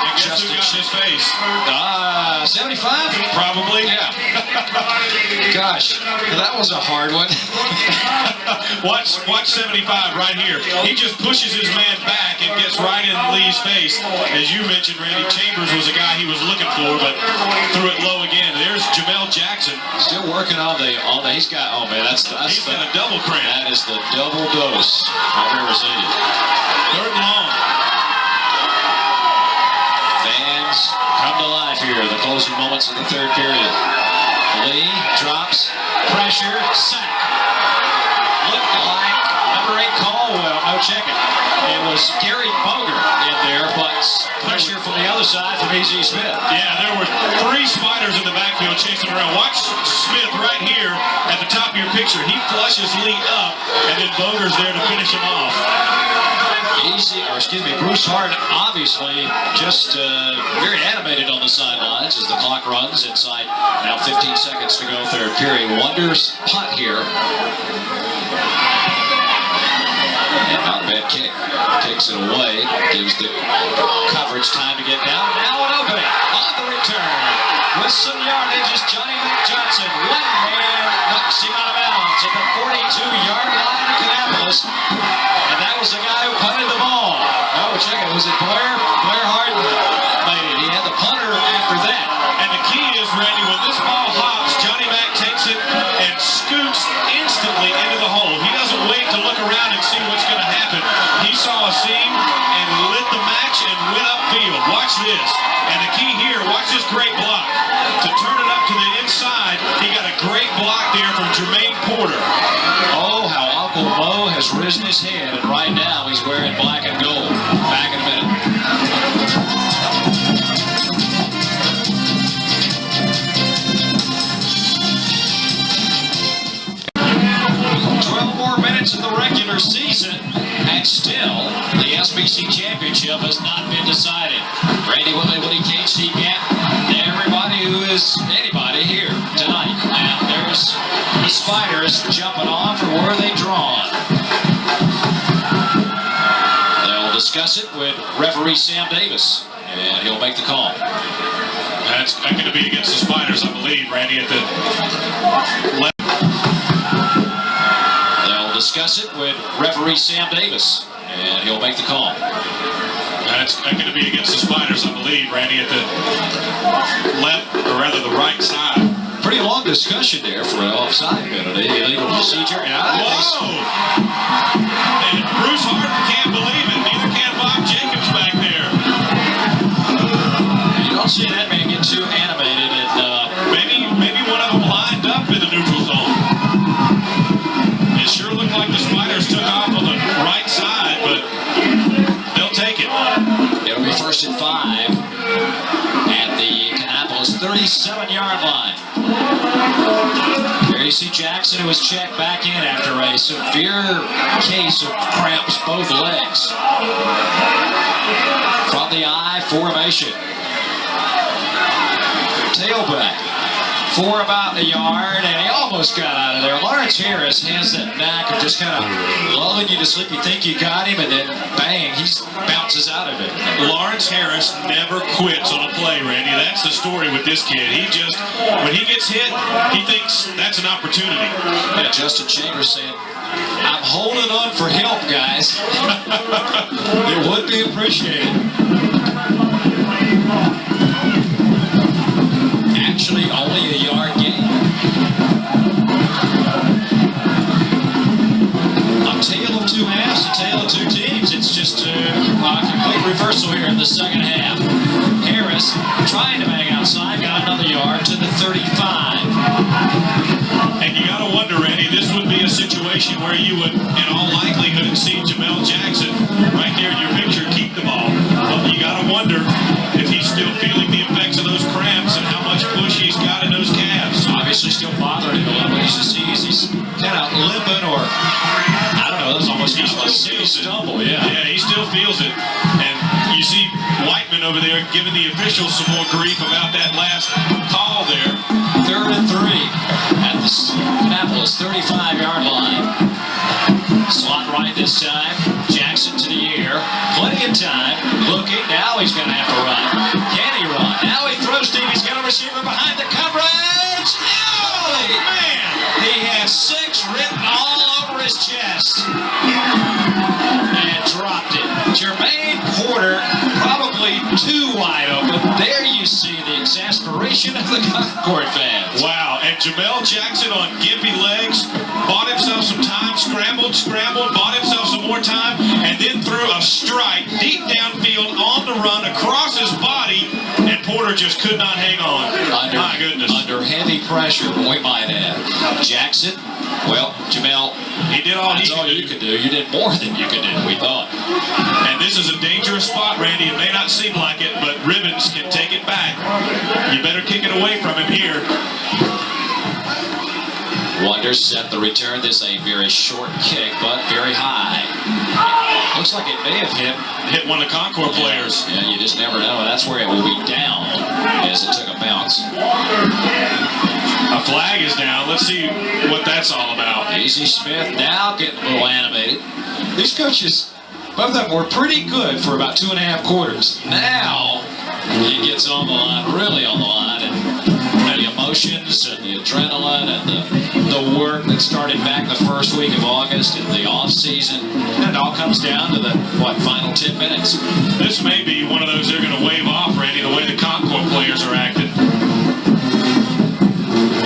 And guess who got his face? 75? Probably. Yeah. Gosh, that was a hard one. Watch 75 right here. He just pushes his man back and gets right in Lee's face. As you mentioned, Randy, Chambers was the guy he was looking for, but threw it low again. There's Jamel Jackson. Still working on the he's got, oh man, that's He's got a double cramp. that is the double dose I've ever seen. Third and long. Fans come to life here, the closing moments of the third period. Lee drops, pressure, sack. Looked like number 8 Caldwell, no checking. It was Gary Boger in there, but pressure from the other side from E.Z. Smith. Yeah, there were 3 Spiders in the backfield chasing around. Watch Smith right here at the top of your picture. He flushes Lee up, and then Boger's there to finish him off. Bruce Hart obviously just very animated on the sidelines as the clock runs inside. Now 15 seconds to go, third period. Wonders punt here. And not a bad kick. Takes it away. Gives the coverage time to get down. Now an opening on the return. With some yardage is Johnny Johnson. One man knocks him out of bounds at the 42-yard line of Kannapolis. And that was the guy who punted the ball. Oh, check it. Was it Blair? Blair Harden made it. He had the punter after that. And the key is, Randy, when this ball hops, Johnny Mack takes it and scoots instantly into the hole. He doesn't wait to look around and see what's going to happen. He saw a seam and lit the match and went upfield. Watch this. And the key here, watch this great block. To turn it up to the inside, he got a great block there from Jermaine Porter. Oh, how Uncle Mo has risen his head, and right now he's wearing black and gold. Back in a minute. 12 more minutes in the regular season, and still the SBC Championship has not been decided. Randy Whitley, Woody Cates, Steve Gant, everybody who is anybody here tonight. And there's the Spiders jumping off, or were they drawn? They'll discuss it with referee Sam Davis, and he'll make the call. That's going to be against the Spiders, I believe, Randy, at the left. They'll discuss it with referee Sam Davis, and he'll make the call. That's going to be against the Spiders, I believe, Randy, at the left, or rather the right side. Pretty long discussion there for an offside penalty, illegal procedure. And Whoa! And Bruce Harden can't believe it. Neither can Bob Jacobs back there. You don't see that man get too animated, and Maybe one of them lined up in the neutral zone. It sure looked like the Spiders took off on the right side, but they'll take it. It'll be 1st and 5 at the Kannapolis 37-yard line. There you see Jackson, who was checked back in after a severe case of cramps both legs. From the I formation. Tailback. for about a yard, and he almost got out of there. Lawrence Harris has that knack of just kind of lulling you to sleep. You think you got him, and then bang, he bounces out of it. Lawrence Harris never quits on a play, Randy. That's the story with this kid. He just, when he gets hit, he thinks that's an opportunity. Yeah, Justin Chambers saying, I'm holding on for help, guys. It would be appreciated. Actually, only a yard gain. A tale of two halves, a tale of two teams. It's just a complete reversal here in the second half. Harris trying to bang outside, got another yard to the 35. And you got to wonder, Randy, this would be a situation where you would, in all likelihood, see Jamel Jackson right there in your picture keep the ball. But you got to wonder if he's still feeling the effects of those cramps and how much push he's got in those calves. Obviously still bothering him a little bit. He's kind of limping, or I don't know, that's almost kind of a silly stumble, yeah. Yeah, he still feels it. And you see Whiteman over there giving the officials some more grief about that last call there. 3rd and 3 at the Annapolis 35-yard line. Slot right this time. Jackson to the air. Plenty of time. Looking. Now he's going to have to run. Can he run? Now he throws deep. He's got a receiver behind the coverage. Oh, man. He has 6 written all over his chest. And dropped it. Jermaine Porter probably too wide open. There you see the exasperation of the Concord fans. Wow, and Jamel Jackson on gimpy legs, bought himself some time, scrambled, bought himself some more time, and then threw a strike deep downfield on the run across his body, and Porter just could not hang on. My goodness. Under heavy pressure, we might add. Jackson, well, Jamel, he did all that's all you could do. You did more than you could do, we thought. And this is a dangerous spot, Randy. It may not seem like it, but Ribbons can take it back. You better kick it away from him here. Wonders set the return. This a very short kick, but very high. Looks like it may have hit one of the Concord players. Yeah, you just never know. That's where it will be down as it took a bounce. A flag is down. Let's see what that's all about. Easy Smith now getting a little animated. These coaches, both of them were pretty good for about 2.5 quarters. Now he gets on the line, really on the line, and the emotions and the adrenaline and the work that started back the first week of August and the off season, and it all comes down to the final 10 minutes. This may be one of those they're going to wave off, Randy, the way the Concord players are acting.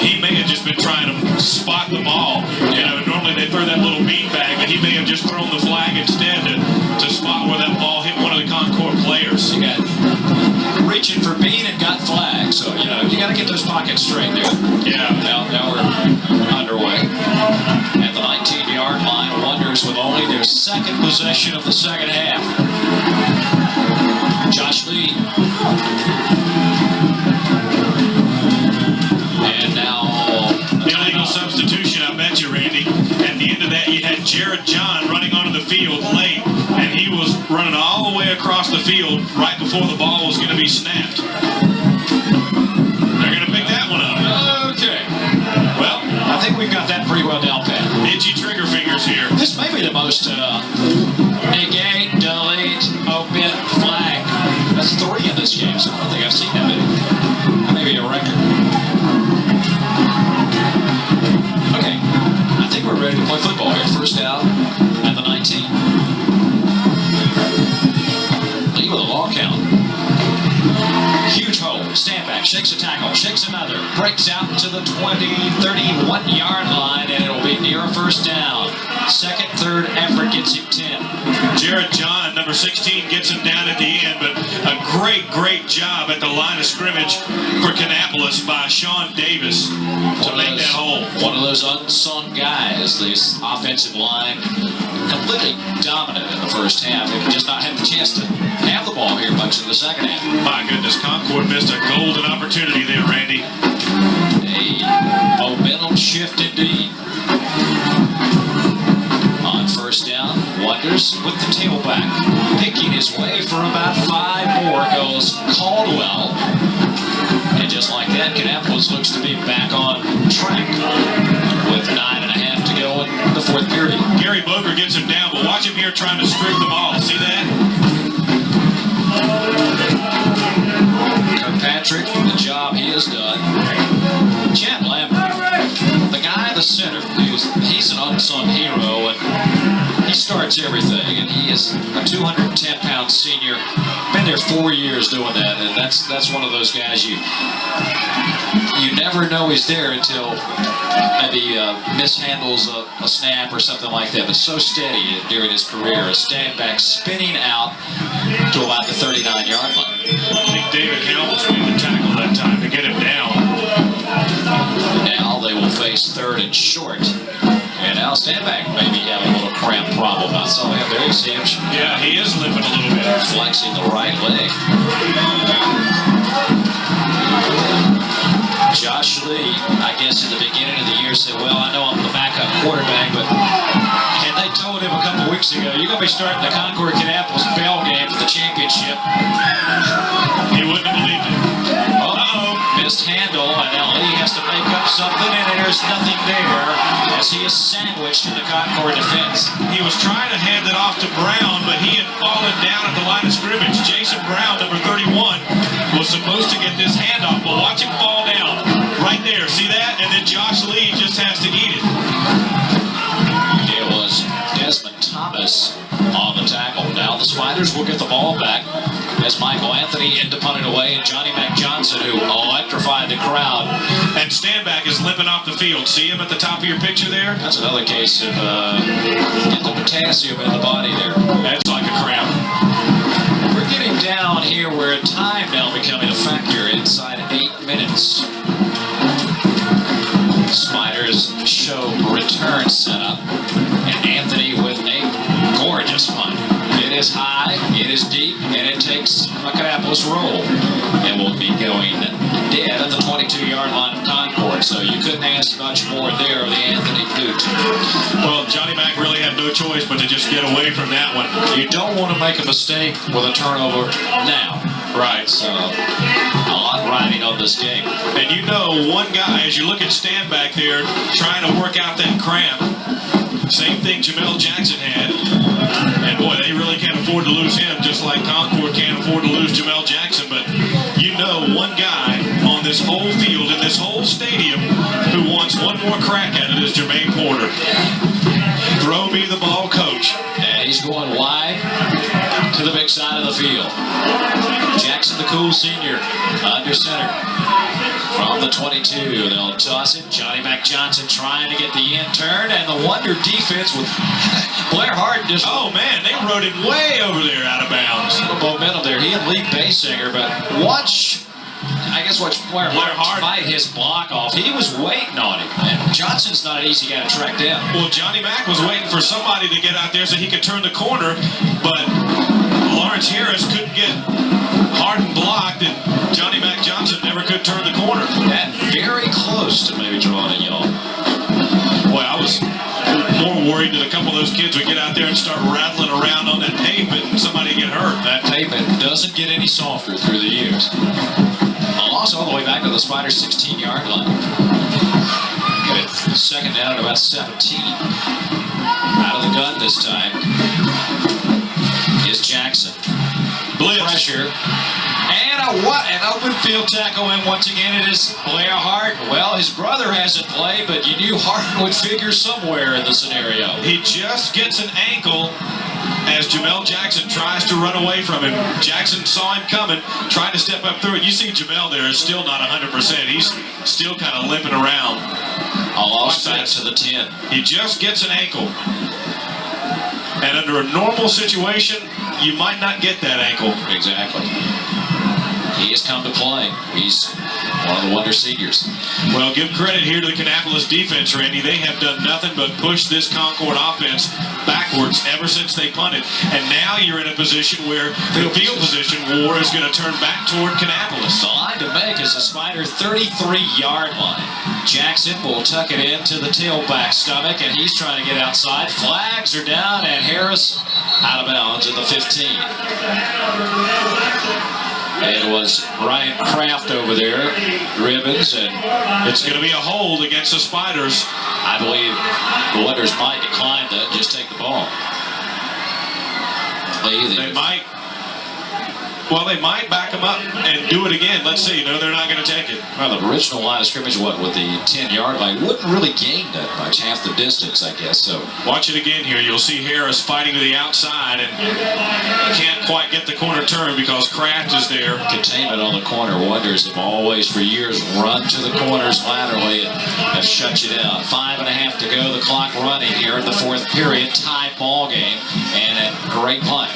He may have just been trying to spot the ball. You know, normally they throw that little beanbag, but he may have just thrown the flag instead to spot where that ball hit one of the Concord players. You got reaching for bean and got flag, so you know you got to get those pockets straight, dude. Yeah. Now we're underway at the 19-yard line. Wonders with only their second possession of the second half. Josh Lee. And now illegal substitution, I bet you, Randy. At the end of that, you had Jared John running onto the field late, and he was running all the way across the field right before the ball was going to be snapped. They're going to pick that one up. Okay. Well, I think we've got that pretty well down pat. Itchy trigger fingers here. This may be the most negate, delete, omit, flag. That's 3 in this game, so I don't think I've seen that many. That may be a record. Okay, I think we're ready to play football here. First down at the 19. Lee with a long count. Huge hole. Stand back. Shakes a tackle. Shakes another. Breaks out to the 31-yard line, and it'll be near a first down. Second, third effort gets him 10. Jared John, number 16, gets him down at the end, but a great job at the line of scrimmage for Kannapolis by Sean Davis to make that hole. One of those unsung guys. This offensive line completely dominant in the first half. They've just not had the chance to have the ball here much in the second half. My goodness, Concord missed a golden opportunity there, Randy. A momentum shift indeed. On first down, Wonders with the tailback. Picking his way for about 5 more goes Caldwell. And just like that, Kannapolis looks to be back back on track with 9.5 to go in the fourth period. Gary Boger gets him down, but watch him here trying to strip the ball. See that? Kirkpatrick, the job he has done. Chad Lambert, the guy in the center, he's an unsung hero, and he starts everything, and he is a 210-pound senior. Been there 4 years doing that, and that's one of those guys you never know he's there until maybe mishandles a snap or something like that, but so steady during his career. A stand back spinning out to about the 39-yard line. I think David Campbell's made the tackle that time to get him down. Now they will face third and short. And now Stanback may be having a little cramp problem. I saw him there. You see him? Yeah, he is limping a little bit. Flexing the right leg. Josh Lee, I guess at the beginning of the year said, well, I know I'm the backup quarterback, but and they told him a couple weeks ago, you're going to be starting the Concord Kannapolis Bell game for the championship. He wouldn't have believed it. Missed handle, and now Lee has to make up something, and there's nothing there as he is sandwiched in the Concord defense. He was trying to hand it off to Brown, but he had fallen down at the line of scrimmage. Jason Brown, number 31, was supposed to get this handoff, but watch him fall down. Right there, see that? And then Josh Lee just has to eat it. It was Desmond Thomas on the tackle. Now the Spiders will get the ball back as Michael Anthony into punting away, and Johnny Mac Johnson, who electrified the crowd. And Stanback is limping off the field. See him at the top of your picture there? That's another case of getting the potassium in the body there. That's like a cramp. We're getting down here where time now becoming a factor inside 8 minutes. Spiders show return setup, and Anthony with a gorgeous punt. It is high, it is deep, and it takes a Kannapolis roll. And will be going dead at the 22-yard line of Concord, so you couldn't ask much more there of the Anthony Duke. Well, Johnny Mac really had no choice but to just get away from that one. You don't want to make a mistake with a turnover now. Right. So, a lot riding on this game. And you know, one guy, as you look at Stanback there, trying to work out that cramp, same thing Jamel Jackson had. And boy, they really can't afford to lose him, just like Concord can't afford to lose Jamel Jackson. But you know, one guy on this whole field, in this whole stadium, who wants one more crack at it is Jermaine Porter. Throw me the ball, coach. And he's going wide to the big side of the field. Jackson, the cool senior, under center. From the 22, they'll toss it. Johnny Mac Johnson trying to get the end turn, and the wonder defense with Blair Harden just... Oh, man, they rode him way over there out of bounds. A little momentum there. He and Lee Basinger, but watch Blair Harden fight his block off. He was waiting on him, and Johnson's not an easy guy to track down. Well, Johnny Mac was waiting for somebody to get out there so he could turn the corner, but Lawrence Harris couldn't get Harden blocked, and Johnny Mac Johnson never could turn the corner. That very close to maybe drawing a yellow. Boy, I was more worried that a couple of those kids would get out there and start rattling around on that pavement and somebody get hurt. That pavement doesn't get any softer through the years. A loss all the way back to the Spiders' 16-yard line. Get it second down at about 17. Out of the gun this time is Jackson. Blitz. Pressure. And an open field tackle, and once again it is Blair Harden. Well, his brother hasn't played, but you knew Harden would figure somewhere in the scenario. He just gets an ankle as Jamel Jackson tries to run away from him. Jackson saw him coming, trying to step up through it. You see Jamel there is still not 100%. He's still kind of limping around. A loss back to the 10. He just gets an ankle. And under a normal situation, you might not get that ankle. Exactly. He has come to play. He's one of the wonder seniors. Well, give credit here to the Kannapolis defense, Randy. They have done nothing but push this Concord offense backwards ever since they punted. And now you're in a position where the field position war is going to turn back toward Kannapolis. The line to make is the Spider 33-yard line. Jackson will tuck it into the tailback stomach, and he's trying to get outside. Flags are down, and Harris out of bounds at the 15. It was Ryan Kraft over there, ribbons, and It's going to be a hold against the Spiders. I believe the Wonders might decline that and just take the ball. They might. Well, they might back them up and do it again. Let's see. No, they're not going to take it. Well, the original line of scrimmage, what, with the 10-yard line, wouldn't really gain that much, half the distance, I guess. So Watch it again here. You'll see Harris fighting to the outside and can't quite get the corner turned because Kraft is there. containment on the corner. Wonders have always, for years, run to the corners laterally and have shut you down. 5.5 to go. The clock running here in the fourth period. Tie ball game and a great punt.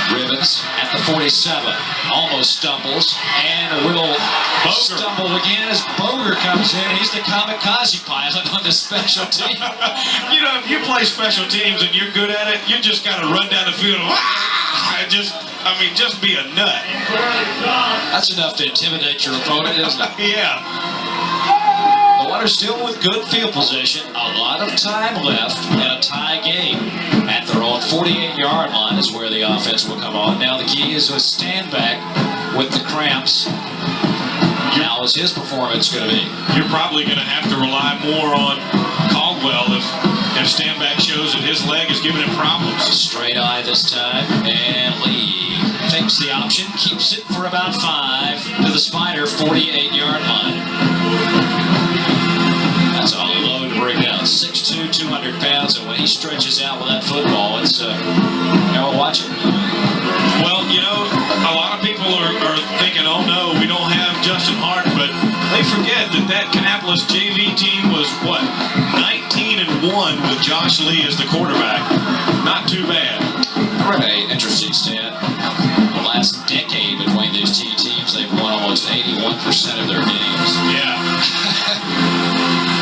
Ribbons at the 47, almost stumbles, and will stumble again as Boger comes in. He's the kamikaze pilot on the special team. You know, if you play special teams and you're good at it, you just got to run down the field and just be a nut. That's enough to intimidate your opponent, isn't it? Yeah. The Wonders still with good field position, a lot of time left in a tie game. At their own 48-yard line is where the offense will come on. Now the key is a stand back with the cramps. How is his performance going to be? You're probably going to have to rely more on Caldwell if Stanback shows that his leg is giving him problems. Straight eye this time, and Lee takes the option, keeps it for about 5 to the Spider 48-yard line. That's a load to bring down. 6'2", 200 pounds, and when he stretches out with that football, it's watch it. Well, you know, a lot of people are thinking, oh no, we don't have Justin Hart, but they forget that Kannapolis JV team was, what, 19-1 with Josh Lee as the quarterback. Not too bad. I read an interesting stat. The last decade between these two teams, they've won almost 81% of their games. Yeah.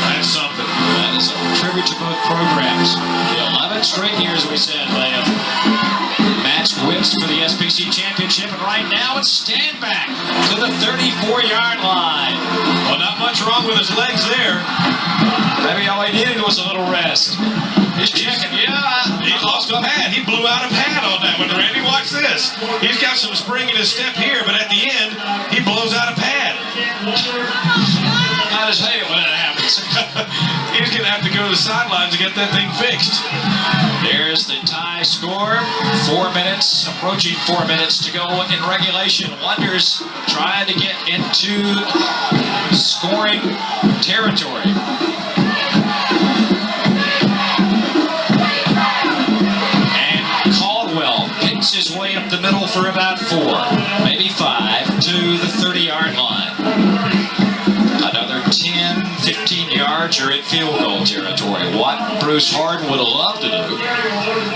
That's something. That is a tribute to both programs. The 11 straight years, we said, they have matched whips for the SPC championship, and right now it's stand back to the 34-yard line. Well, not much wrong with his legs there. Maybe all he needed was a little rest. He's checking, He lost a pad. He blew out a pad on that one, Randy. Watch this. He's got some spring in his step here, but at the end, he blows out a pad. How does hate when that happens? He's going to have to go to the sidelines to get that thing fixed. There's the tie score. 4 minutes, approaching 4 minutes to go in regulation. Wonders trying to get into scoring territory. And Caldwell picks his way up the middle for about 4, maybe 5, to the 30-yard line. Another 10, 15 yards, you're in field goal territory. What Bruce Harden would have loved to do.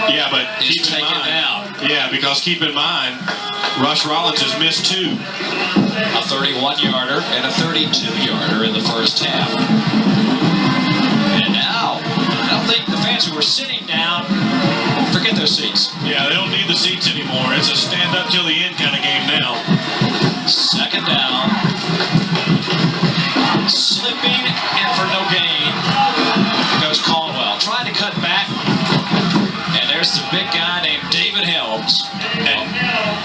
Yeah, but Is keep in take it mind. down. Yeah, because keep in mind, Rush Rollins has missed 2. A 31-yarder and a 32-yarder in the first half. And now, I don't think the fans who were sitting down, forget those seats. Yeah, they don't need the seats anymore. It's a stand up till the end kind of game now. Second down. Slipping and for no gain goes Caldwell. Trying to cut back. And there's the big guy named David Helms. And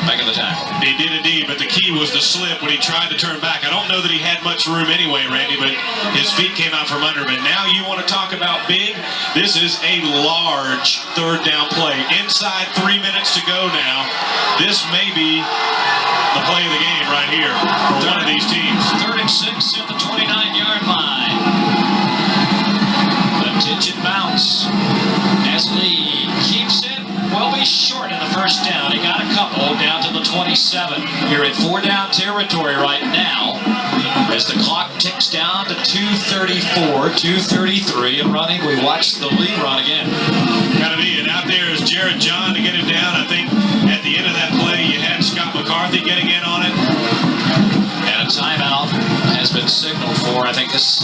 making the tackle. He did indeed, but the key was the slip when he tried to turn back. I don't know that he had much room anyway, Randy, but his feet came out from under him. And now you want to talk about big? This is a large third down play. Inside 3 minutes to go now. This may be the play of the game right here for one of these teams. 3rd and 6 at the 29-yard line. The tension bounce as Lee keeps it. Will be short in the first down. He got a couple down to the 27. You're in 4-down territory right now as the clock ticks down to 2:34, 2:33 and running. We watched the Lee run again. Gotta be. And out there is Jared John to get him down. I think at the end of that play, you had Scott McCarthy getting in on it. And a timeout has been signaled for. I think this.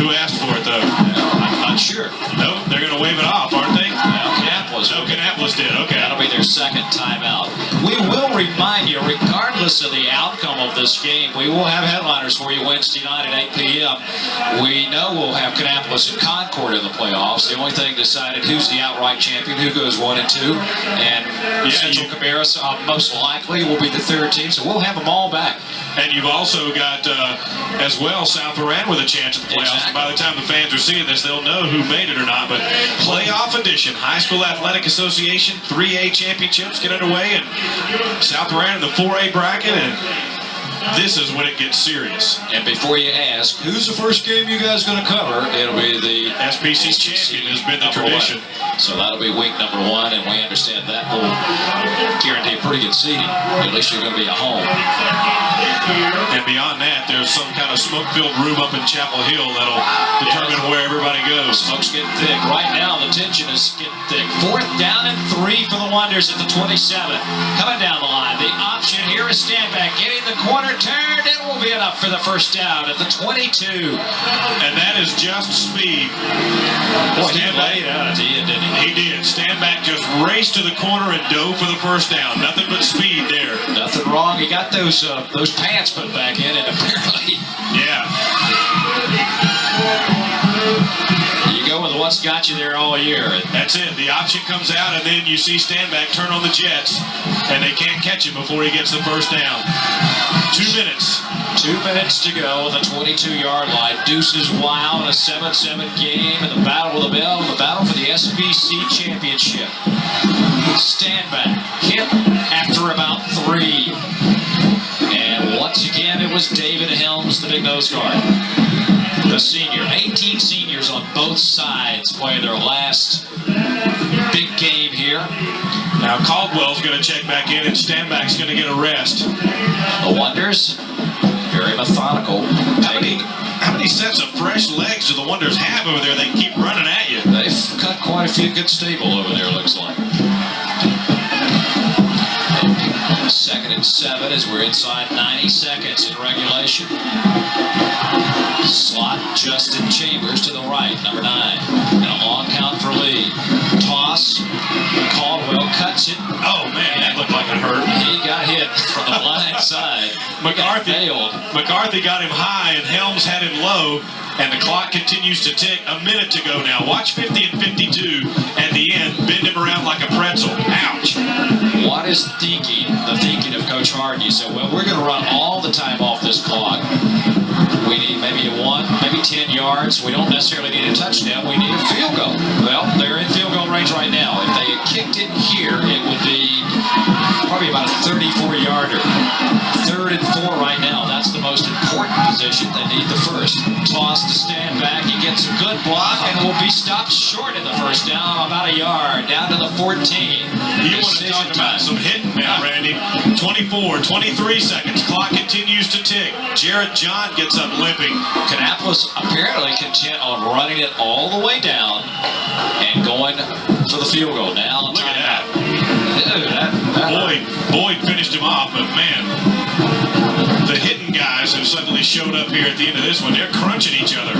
Who asked for it, though? I'm not sure. No, they're going to wave it off, aren't they? Kannapolis. No, Kannapolis did. Okay. That'll be their second timeout. We will remind you, regardless regardless of the outcome of this game, we will have headliners for you Wednesday night at 8 p.m. We know we'll have Kannapolis and Concord in the playoffs. The only thing decided who's the outright champion, who goes 1 and 2, and Central Cabarrus most likely will be the third team. So we'll have them all back. And you've also got, as well, South Moran with a chance at the playoffs. Exactly. By the time the fans are seeing this, they'll know who made it or not. But playoff edition, High School Athletic Association 3A championships get underway, and South Moran in the 4A bracket, and this is when it gets serious. And before you ask, who's the first game you guys going to cover? It'll be the SPC champion has been the number tradition. 1. So that'll be week number 1, and we understand that will guarantee pretty good seating. At least you're going to be at home. And beyond that, there's some kind of smoke-filled room up in Chapel Hill that'll determine where everybody goes. Smoke's getting thick. Right now, the tension is getting thick. 4th down and 3 for the Wonders at the 27. Coming down the line, the option here is Standback getting the corner turned. It will be enough for the first down at the 22. And that is just speed. Boy, he laid out at the end, didn't he? He did. Standback just raced to the corner and dove for the first down. Nothing but speed there. Nothing wrong. He got those pants put back in, and apparently Yeah. you go with what's got you there all year. That's it. The option comes out, and then you see Standback turn on the jets, and they can't catch him before he gets the first down. 2 minutes. 2 minutes to go on the 22-yard line. Deuces wild in a 7-7 game, and the battle with the bell, the battle for the SBC championship. Standback hit after about 3. And once again, it was David Helms, the big nose guard. The senior. 18 seniors on both sides playing their last big game here. Now Caldwell's going to check back in, and Standback's going to get a rest. The Wonders, very methodical. How many sets of fresh legs do the Wonders have over there? They keep running at you. They've cut quite a few good stable over there, looks like. 2nd and 7 as we're inside 90 seconds in regulation. Slot Justin Chambers to the right, number 9. And a long count for Lee. Toss. Caldwell cuts it. Oh, man, that looked like it hurt. He got hit from the blind side. McCarthy got him high, and Helms had him low, and the clock continues to tick. A minute to go now. Watch 50 and 52 at the end. Bend him around like a pretzel. Ouch. What is the thinking of Coach Harden? You said, well, we're going to run all the time off this clock. We need maybe a 1, maybe 10 yards. We don't necessarily need a touchdown. We need a field goal. Well, they're in field goal range right now. If they had kicked it here, it would be probably about a 34-yarder. 3rd and 4 right now. That's the most important position. They need the first. Toss to Standback. He gets a good block and will be stopped short in the first down, about a yard, down to the 14. You want to talk about some hitting now, Randy. 24, 23 seconds. Clock continues to tick. Jared John gets up limping. Kannapolis apparently content on running it all the way down and going for the field goal. Now, Look at that. Dude, Boyd finished him off, but man, the hitting guys have suddenly showed up here at the end of this one. They're crunching each other.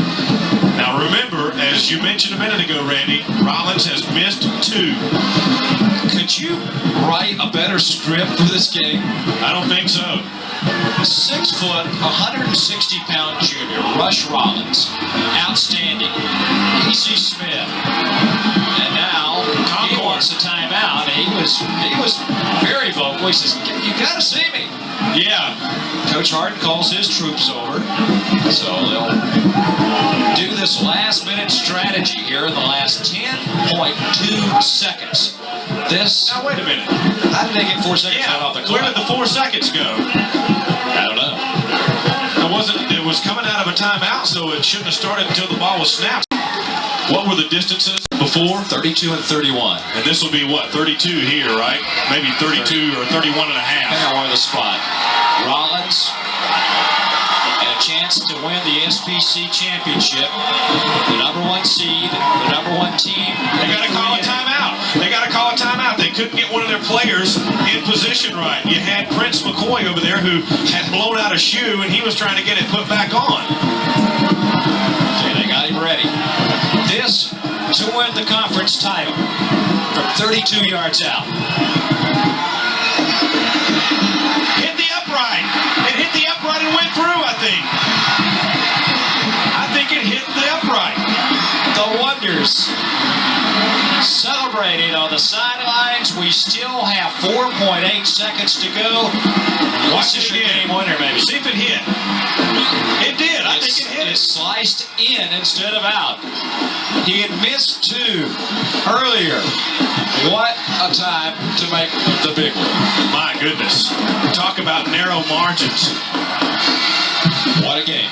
Now remember, as you mentioned a minute ago, Randy, Rollins has missed 2. Could you write a better script for this game? I don't think so. 6 foot, 160-pound junior, Rush Rollins, outstanding. E.C. Smith, and now he wants a timeout. He was very vocal. He says, "You got to see me." Yeah. Coach Harden calls his troops over, so they'll do this last-minute strategy here in the last 10.2 seconds. Now wait a minute. How did they get 4 seconds out off the clock? Where did the 4 seconds go? I don't know. It was coming out of a timeout, so it shouldn't have started until the ball was snapped. What were the distances before? 32 and 31. And this will be what, 32 here, right? Maybe 32 or 31 and a half. Depending on the spot. Rollins and a chance to win the SBC championship. The number 1 seed, the number 1 team. They got to call a timeout. They couldn't get one of their players in position right. You had Prince McCoy over there who had blown out a shoe, and he was trying to get it put back on. Okay, they got him ready. This to win the conference title from 32 yards out. Hit the upright. sidelines. We still have 4.8 seconds to go. Watch This is it your again. game winner, baby. See if it hit. It did. I think it hit It it. sliced in instead of out. He had missed 2 earlier. What a time to make the big one. My goodness. Talk about narrow margins. What a game.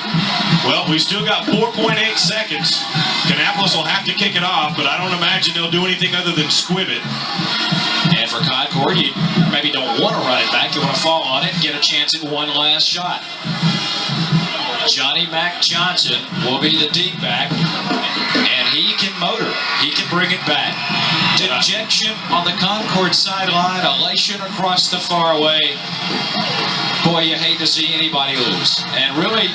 Well, we still got 4.8 seconds. Kannapolis will have to kick it off, but I don't imagine they'll do anything other than squib it. And for Concord, you maybe don't want to run it back. You want to fall on it and get a chance at one last shot. Johnny Mac Johnson will be the deep back, and he can motor. He can bring it back. Dejection on the Concord sideline, elation across the fairway. Boy, you hate to see anybody lose. And really,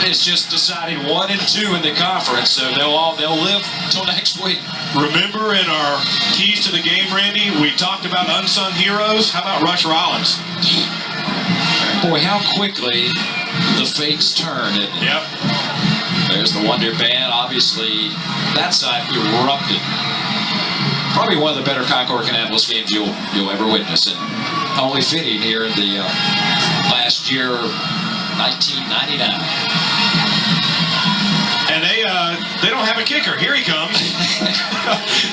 it's just decided 1 and 2 in the conference, so they'll live till next week. Remember in our keys to the game, Randy, we talked about unsung heroes. How about Rush Rollins? Boy, how quickly the fates turn. Yep. There's the Wonder Band. Obviously, that side erupted. Probably one of the better Concord Kannapolis games you'll ever witness, and only fitting here in the last year, 1999. And they don't have a kicker. Here he comes.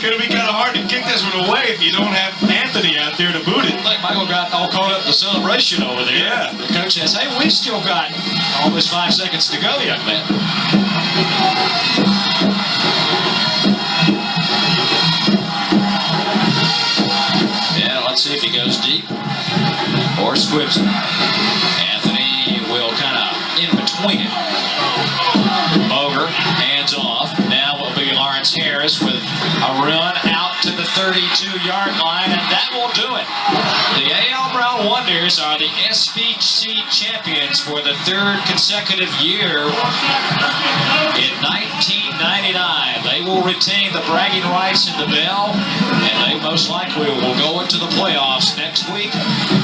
Going to be kind of hard to kick this one away if you don't have Anthony out there to boot it. Like Michael got all caught up in the celebration over there. Yeah. The coach says, hey, we still got almost 5 seconds to go, young man. Yeah, let's see if he goes deep or squibs it. Anthony will kind of in between it. Boger, hands off. Now will be Lawrence Harris with a run out to the 32-yard line, and that will do it. The A.L. Brown Wonders are the SBC champions for the 3rd consecutive year. In 1999, they will retain the bragging rights in the Bell, and they most likely will go into the playoffs next week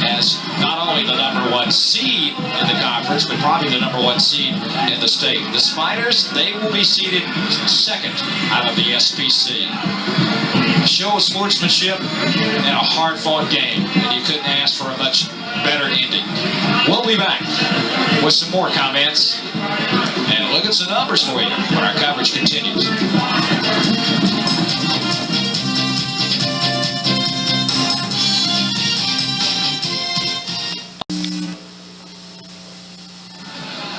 as not only the #1 seed in the conference, but probably the #1 seed in the state. The Spiders, they will be seated 2nd out of the SBC. A show of sportsmanship and a hard-fought game, and you couldn't ask for a much better ending. We'll be back with some more comments and look at some numbers for you when our coverage continues.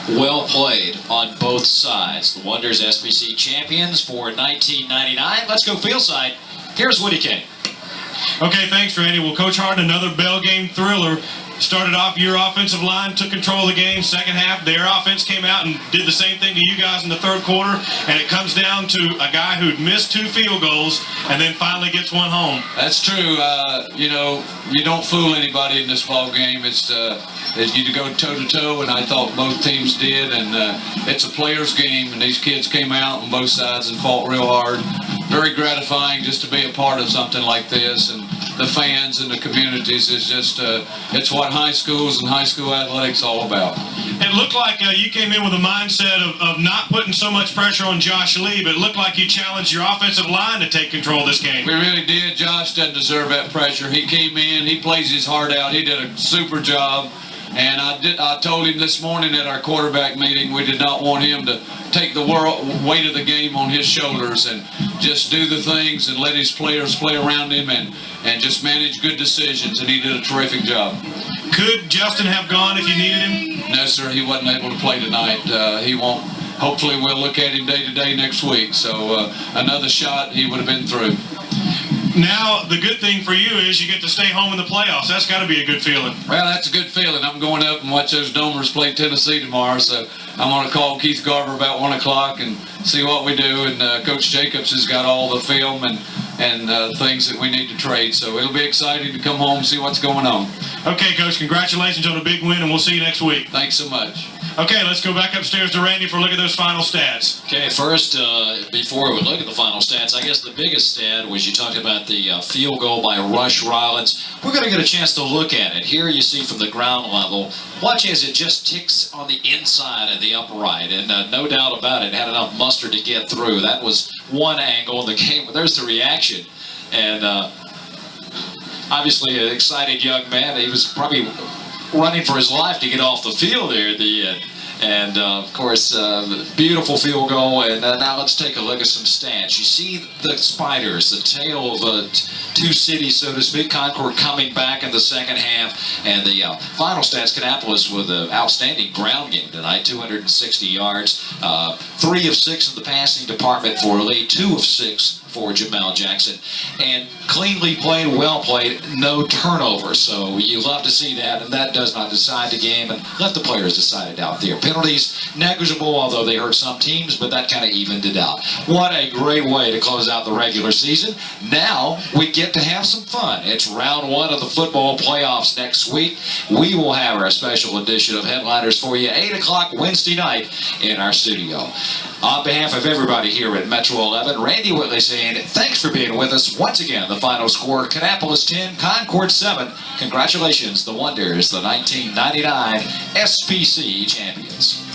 Well played on both sides. The Wonders SBC champions for 1999. Let's go field side. Here's Woody King. Okay, thanks, Randy. Well, Coach Hart, another Bell game thriller. Started off, your offensive line took control of the game. Second half, their offense came out and did the same thing to you guys in the 3rd quarter. And it comes down to a guy who'd missed 2 field goals and then finally gets one home. That's true. You don't fool anybody in this ball game. It's you go toe-to-toe, and I thought both teams did. And it's a player's game, and these kids came out on both sides and fought real hard. Very gratifying just to be a part of something like this. And the fans and the communities is just, it's what high schools and high school athletics all about. It looked like you came in with a mindset of not putting so much pressure on Josh Lee, but it looked like you challenged your offensive line to take control of this game. We really did. Josh doesn't deserve that pressure. He came in, he plays his heart out. He did a super job. And I told him this morning at our quarterback meeting we did not want him to take the weight of the game on his shoulders and just do the things and let his players play around him and just manage good decisions, and he did a terrific job. Could Justin have gone if you needed him? No, sir, he wasn't able to play tonight. He won't. Hopefully we'll look at him day to day next week. So another shot, he would have been through. Now, the good thing for you is you get to stay home in the playoffs. That's got to be a good feeling. Well, that's a good feeling. I'm going up and watch those Domers play Tennessee tomorrow, so I'm going to call Keith Garver about 1 o'clock and see what we do. And Coach Jacobs has got all the film and things that we need to trade, so it'll be exciting to come home and see what's going on. Okay, Coach, congratulations on a big win, and we'll see you next week. Thanks so much. Okay, let's go back upstairs to Randy for a look at those final stats. Okay, first, before we look at the final stats, I guess the biggest stat was you talked about the field goal by Rush Rollins. We're going to get a chance to look at it. Here you see from the ground level, watch as it just ticks on the inside of the upright, and no doubt about it, had enough muster to get through. That was one angle in the game. There's the reaction. And obviously an excited young man. He was probably running for his life to get off the field there at the end. And of course, beautiful field goal. And now let's take a look at some stats. You see the Spiders, the tale of two cities, so to speak. Concord coming back in the second half. And the final stats, Kannapolis with an outstanding ground game tonight, 260 yards. 3 of 6 in the passing department for Lee, 2 of 6 for Jamel Jackson. And cleanly played, well played, no turnovers. So you love to see that, and that does not decide the game, and let the players decide it out there. Penalties, negligible, although they hurt some teams, but that kind of evened it out. What a great way to close out the regular season. Now we get to have some fun. It's round 1 of the football playoffs next week. We will have our special edition of Headliners for you, 8 o'clock Wednesday night in our studio. On behalf of everybody here at Metro 11, Randy Whitley saying thanks for being with us. Once again, the final score, Kannapolis 10, Concord 7. Congratulations, the Wonders, the 1999 SPC champions.